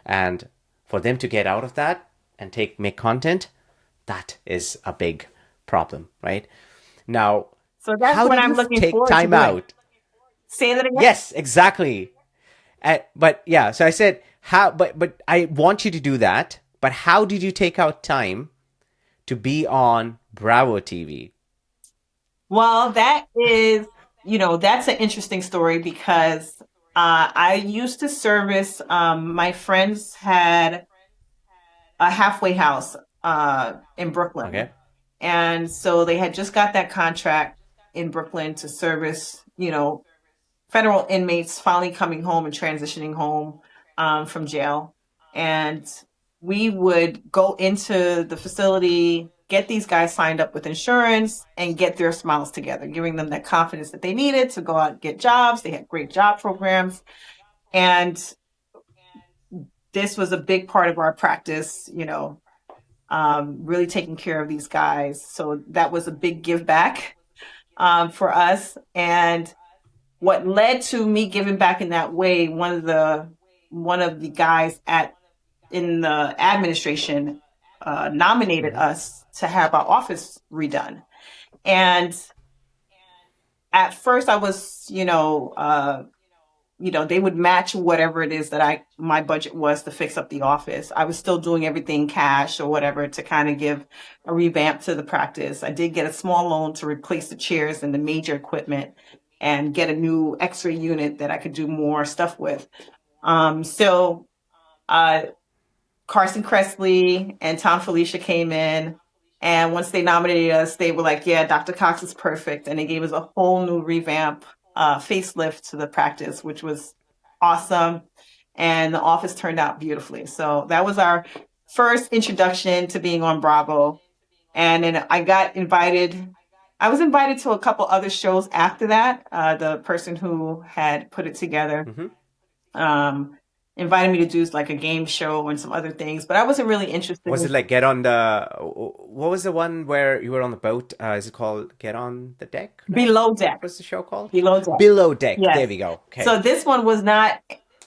A: And for them to get out of that and take make content, that is a big problem, right? Now,
B: So that's
A: how
B: what
A: did
B: I'm
A: you
B: looking
A: take
B: forward to
A: time
B: doing.
A: out?
B: Say that again.
A: Yes, exactly. But yeah, so I said how, but I want you to do that. But how did you take out time to be on Bravo TV?
B: Well, that's an interesting story because I used to service, my friends had a halfway house in Brooklyn.
A: Okay.
B: And so they had just got that contract in Brooklyn to service, federal inmates finally coming home and transitioning home from jail. And we would go into the facility, get these guys signed up with insurance, and get their smiles together, giving them that confidence that they needed to go out and get jobs. They had great job programs. And this was a big part of our practice, really taking care of these guys. So that was a big give back for us. And what led to me giving back in that way, one of the guys at in the administration nominated
A: Mm-hmm.
B: us to have our office redone. And at first I was, they would match whatever it is that my budget was to fix up the office. I was still doing everything cash or whatever to kind of give a revamp to the practice. I did get a small loan to replace the chairs and the major equipment and get a new X-ray unit that I could do more stuff with. So uh, Carson Kressley and Tom Felicia came in. And once they nominated us, they were like, yeah, Dr. Cox is perfect. And they gave us a whole new revamp, facelift to the practice, which was awesome. And the office turned out beautifully. So that was our first introduction to being on Bravo. And then I was invited to a couple other shows after that. The person who had put it together
A: Mm-hmm.
B: um, invited me to do like a game show and some other things, but I wasn't really interested
A: Was
B: in
A: it like get on the? What was the one where you were on the boat? Is it called Get on the Deck? No,
B: below
A: what
B: deck.
A: was the show called?
B: Below deck.
A: Below Deck. There
B: Yes.
A: we go. Okay.
B: So this one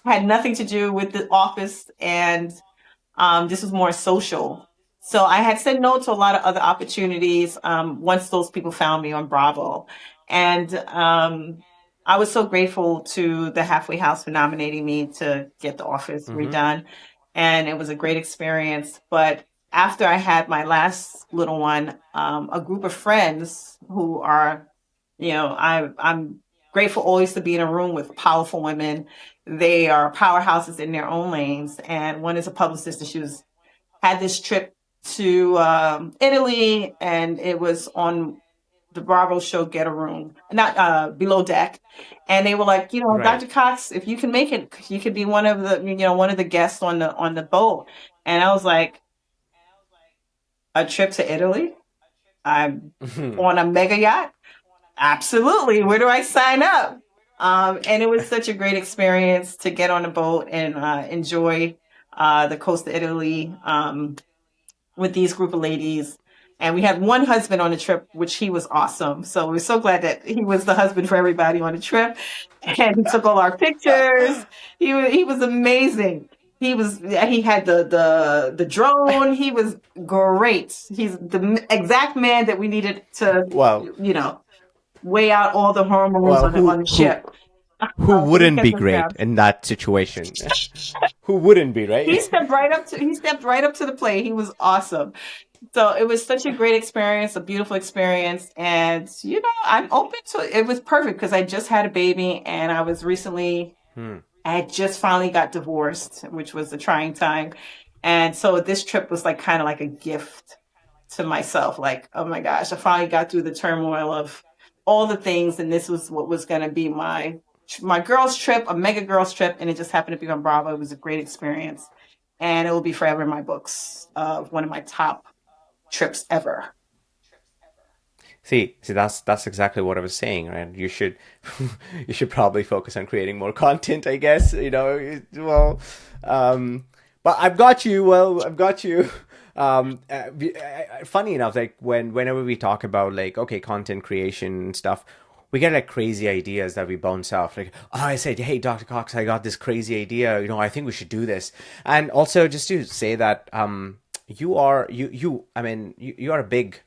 B: had nothing to do with the office, and this was more social. So I had said no to a lot of other opportunities once those people found me on Bravo. And I was so grateful to the Halfway House for nominating me to get the office
A: Mm-hmm.
B: redone. And it was a great experience. But after I had my last little one, a group of friends who are, I'm grateful always to be in a room with powerful women. They are powerhouses in their own lanes. And one is a publicist, and she had this trip to Italy, and it was on the Bravo show Get a Room, not Below Deck. And they were like,
A: Right.
B: Dr. Cox, if you can make it, you could be one of the guests on the boat. And I was like, a trip to Italy? I'm on a mega yacht? Absolutely. Where do I sign up? And it was such a great experience to get on a boat and enjoy the coast of Italy with these group of ladies. And we had one husband on the trip, which he was awesome. So we're so glad that he was the husband for everybody on the trip. And he took all our pictures. He was amazing. He had the drone. He was great. He's the exact man that we needed to,
A: Well,
B: you know, weigh out all the hormones
A: well,
B: on the ship.
A: who
B: So he
A: wouldn't
B: kept
A: be
B: us
A: great
B: down.
A: in that situation? Who wouldn't be, right?
B: He stepped right up to the plate. He was awesome. So it was such a great experience, a beautiful experience. And, you know, I'm open to it. It was perfect because I just had a baby and I had just finally got divorced, which was a trying time. And so this trip was like kind of like a gift to myself. Like, oh my gosh, I finally got through the turmoil of all the things. And this was what was going to be my girls trip, a mega girls trip. And it just happened to be on Bravo. It was a great experience. And it will be forever in my books of one of my top trips ever.
A: See, that's exactly what I was saying, right? You should you should probably focus on creating more content, I guess. Well, but I've got you. Well, I've got you. Funny enough, like whenever we talk about like okay, content creation and stuff, we get like crazy ideas that we bounce off. Like, oh, I said, hey, Dr. Cox, I got this crazy idea. I think we should do this. And also, just to say that, you are a big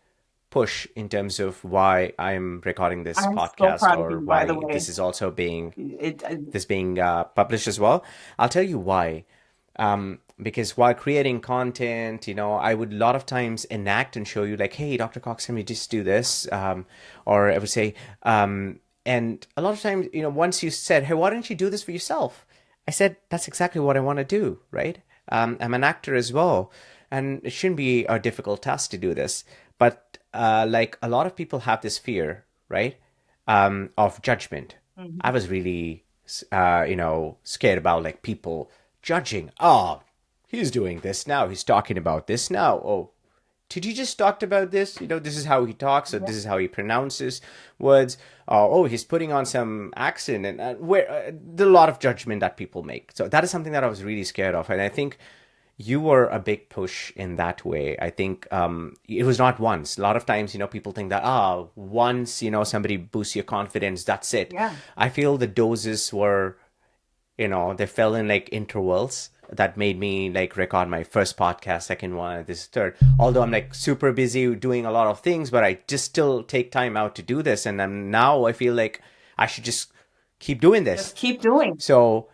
A: push in terms of why I'm recording this
B: I'm so
A: podcast
B: proud of
A: or
B: you, by the
A: why
B: way.
A: this is also being
B: It,
A: published as well. I'll tell you why. Because while creating content, I would a lot of times enact and show you like, hey, Dr. Cox, can we just do this? Or I would say, and a lot of times, once you said, hey, why don't you do this for yourself? I said, that's exactly what I want to do, right? I'm an actor as well, and it shouldn't be a difficult task to do this. But like a lot of people have this fear, right, of judgment. I
B: Mhm.
A: was really, scared about like people judging. Oh, he's doing this now. He's talking about this now. Oh, did you just talked about this? This is how he talks, or
B: Yeah.
A: this is how he pronounces words. Oh, he's putting on some accent, and where there's a lot of judgment that people make. So that is something that I was really scared of, and I think you were a big push in that way. I think it was not once. A lot of times, people think that once somebody boosts your confidence, that's it.
B: Yeah.
A: I feel the doses were they fell in like intervals that made me like record my first podcast, second one, this third. Although I'm like super busy doing a lot of things, but I just still take time out to do this. And now I feel like I should just keep doing this.
B: Just keep doing.
A: So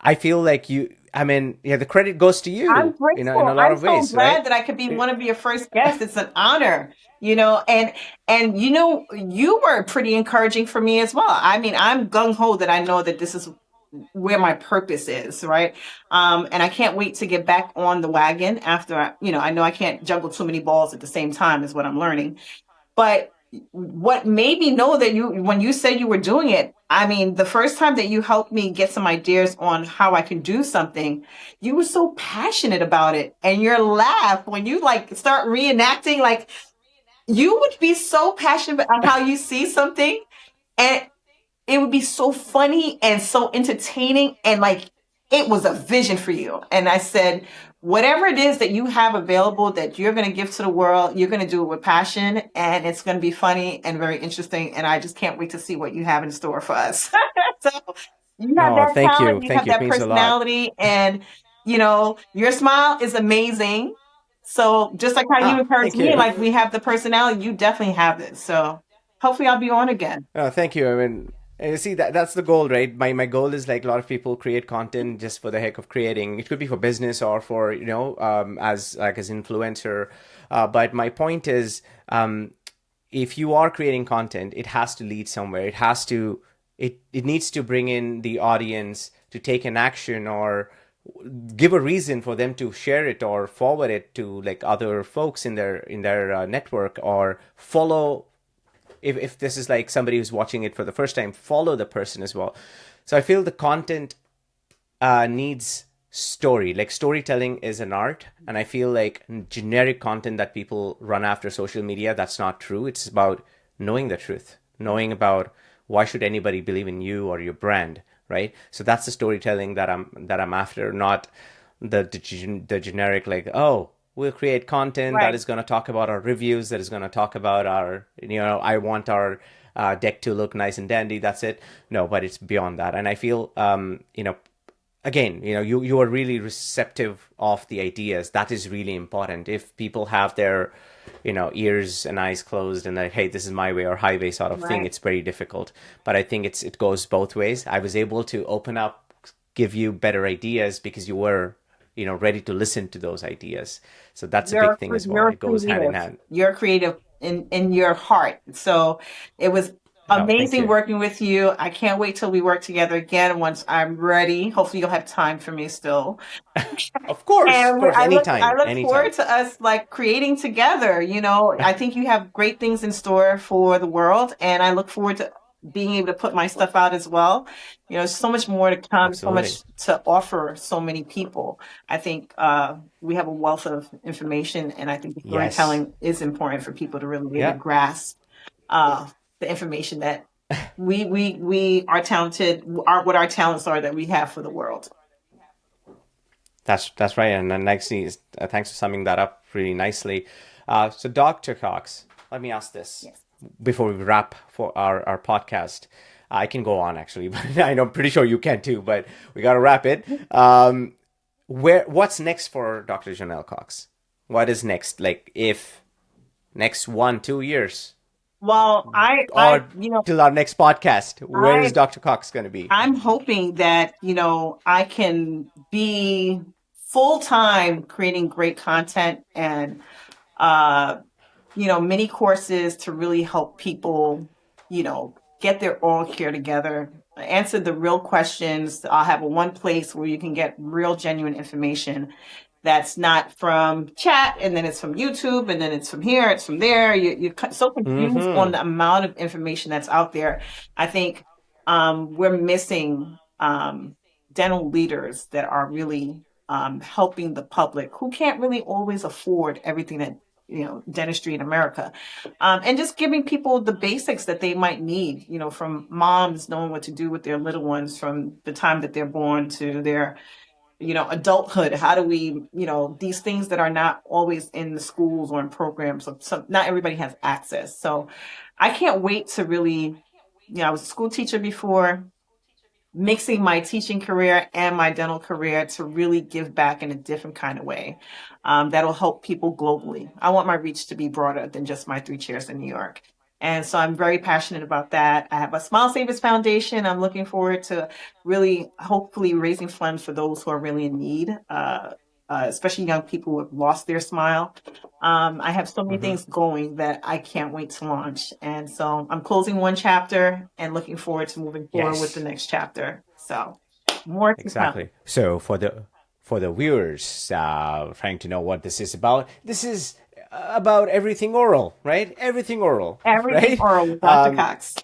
A: I feel like yeah, the credit goes to
B: I'm
A: you, in
B: grateful.
A: a lot
B: I'm
A: of
B: so
A: ways, right?
B: glad that I could be one of your first guests. It's an honor, and you were pretty encouraging for me as well. I mean, I'm gung ho that I know that this is where my purpose is, right? And I can't wait to get back on the wagon after I know I can't juggle too many balls at the same time is what I'm learning. But what made me know that when you said you were doing it, I mean, the first time that you helped me get some ideas on how I can do something, you were so passionate about it. And your laugh when you like start reenacting, like you would be so passionate about how you see something. And it would be so funny and so entertaining and like it was a vision for you. And I said, whatever it is that you have available that you're going to give to the world, you're going to do it with passion and it's going to be funny and very interesting. And I just can't wait to see what you have in store for us. So you have
A: No,
B: that
A: thank
B: talent,
A: you.
B: you
A: Thank
B: have
A: you. It
B: that
A: means a lot.
B: personality, and your smile is amazing. So just like how you encourage
A: Thank
B: me,
A: you.
B: like we have the personality, you definitely have this. So hopefully I'll be on again.
A: Thank you. See that's the goal, right? My goal is like a lot of people create content just for the heck of creating. It could be for business or for as influencer. But my point is, if you are creating content, it has to lead somewhere. It needs to bring in the audience to take an action or give a reason for them to share it or forward it to like other folks in their network or follow if this is like somebody who's watching it for the first time, follow the person as well. So I feel the content needs story. Like storytelling is an art, and I feel like generic content that people run after social media, that's not true. It's about knowing the truth, knowing about why should anybody believe in you or your brand, right? So that's the storytelling that I'm after, not the generic like, oh, we'll create content that
B: Right.
A: is going to talk about our reviews, that is going to talk about our, I want our deck to look nice and dandy. That's it. No, but it's beyond that. And I feel, again, you are really receptive of the ideas. That is really important. If people have their, ears and eyes closed and like, hey, this is my way or highway sort of thing,
B: Right.
A: it's very difficult. But I think it goes both ways. I was able to open up, give you better ideas because you were, ready to listen to those ideas. So that's a big thing as well.
B: You're
A: It goes hand in
B: creative.
A: hand.
B: You're creative in your heart. So it was
A: No, thank
B: amazing
A: you.
B: working with you. I can't wait till we work together again once I'm ready. Hopefully you'll have time for me still.
A: Of
B: And
A: course,
B: I
A: anytime,
B: look
A: anytime.
B: forward to us like creating together. I think you have great things in store for the world, and I look forward to being able to put my stuff out as well. There's so much more to come, so
A: Absolutely.
B: much to offer so many people. I think we have a wealth of information, and I think the
A: Yes.
B: storytelling is important for people to really be able to
A: Yeah.
B: grasp the information that we are talented, are what our talents are that we have for the world.
A: That's right. And then next thing is, thanks for summing that up really nicely. So, Dr. Cox, let me ask this
B: Yes.
A: before we wrap for our podcast. I can go on actually, but I'm pretty sure you can too, but we got to wrap it. What's next for Dr. Jonelle Cox? What is next? Like, if next 1, 2 years
B: Well,
A: or till our next podcast, where is
B: I
A: Dr. Cox going to be?
B: I'm hoping that, I can be full time creating great content and, uh, mini courses to really help people, get their oral care together, answer the real questions. I'll have a one place where you can get real, genuine information that's not from chat and then it's from YouTube and then it's from here, it's from there. You're so confused on
A: Mm-hmm.
B: the amount of information that's out there. I think we're missing dental leaders that are really helping the public who can't really always afford everything that dentistry in America, and just giving people the basics that they might need. From moms knowing what to do with their little ones from the time that they're born to their adulthood. How do we, these things that are not always in the schools or in programs. So not everybody has access. So I can't wait to really, I was a school teacher before, mixing my teaching career and my dental career to really give back in a different kind of way that'll help people globally. I want my reach to be broader than just my 3 chairs in New York. And so I'm very passionate about that. I have a Smile Savers Foundation. I'm looking forward to really, hopefully, raising funds for those who are really in need, especially young people who have lost their smile. I have so many
A: Mm-hmm.
B: things going that I can't wait to launch. And so I'm closing one chapter and looking forward to moving forward with the
A: Yes.
B: next chapter. So more to come.
A: Exactly. So for the viewers trying to know what this is about, this is about everything oral, right? Everything oral,
B: Everything
A: right?
B: oral with Dr.
A: Um,
B: Cox.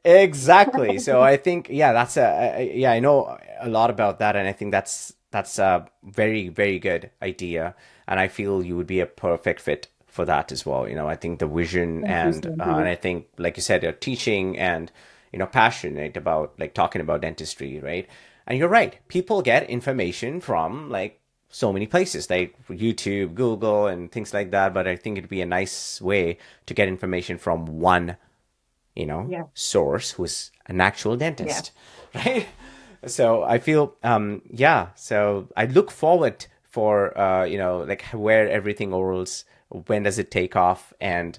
A: exactly. So I think that's yeah, I know a lot about that, and I think that's a very very good idea, and I feel you would be a perfect fit for that as well. I think the vision
B: Thank you,
A: and
B: Sandeep.
A: I think like you said, you're teaching and passionate about like talking about dentistry, right? And you're right. People get information from like so many places, like YouTube, Google, and things like that. But I think it'd be a nice way to get information from one,
B: Yeah.
A: source who's an actual
B: Yeah.
A: dentist, right? So I feel, yeah. So I look forward for, like where everything orals, when does it take off, and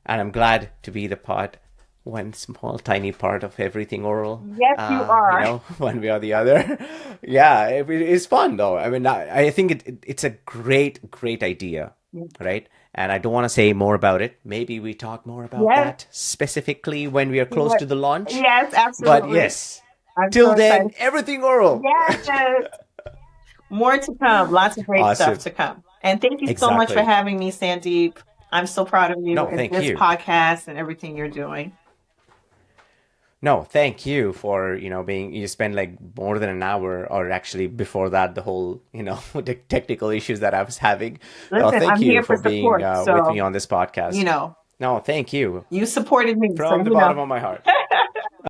A: I'm glad to be the part, one small tiny part of everything oral.
B: Yes, you are.
A: One way or the other. Yeah, it's fun though. I mean, I think it's a great idea, right? And I don't want to say more about it. Maybe we talk more about
B: Yes.
A: that specifically when we are close
B: Yes,
A: to the launch.
B: yes,
A: But
B: absolutely.
A: yes,
B: I'm so
A: till then,
B: excited.
A: everything oral.
B: Yes. More to come. Lots of great stuff
A: Awesome.
B: to come. And thank you so much for
A: Exactly.
B: having me, Sandeep. I'm so proud of you
A: No,
B: and
A: thank
B: this
A: you.
B: podcast and everything you're doing.
A: No, thank you for, being, you spent like more than an hour, or actually before that, the whole, the technical issues that I was having. No,
B: Listen,
A: thank
B: I'm
A: you
B: here for
A: for being
B: support.
A: with me
B: So,
A: on this
B: you
A: podcast.
B: know,
A: No, thank you
B: you supported me. So,
A: from the bottom of my heart.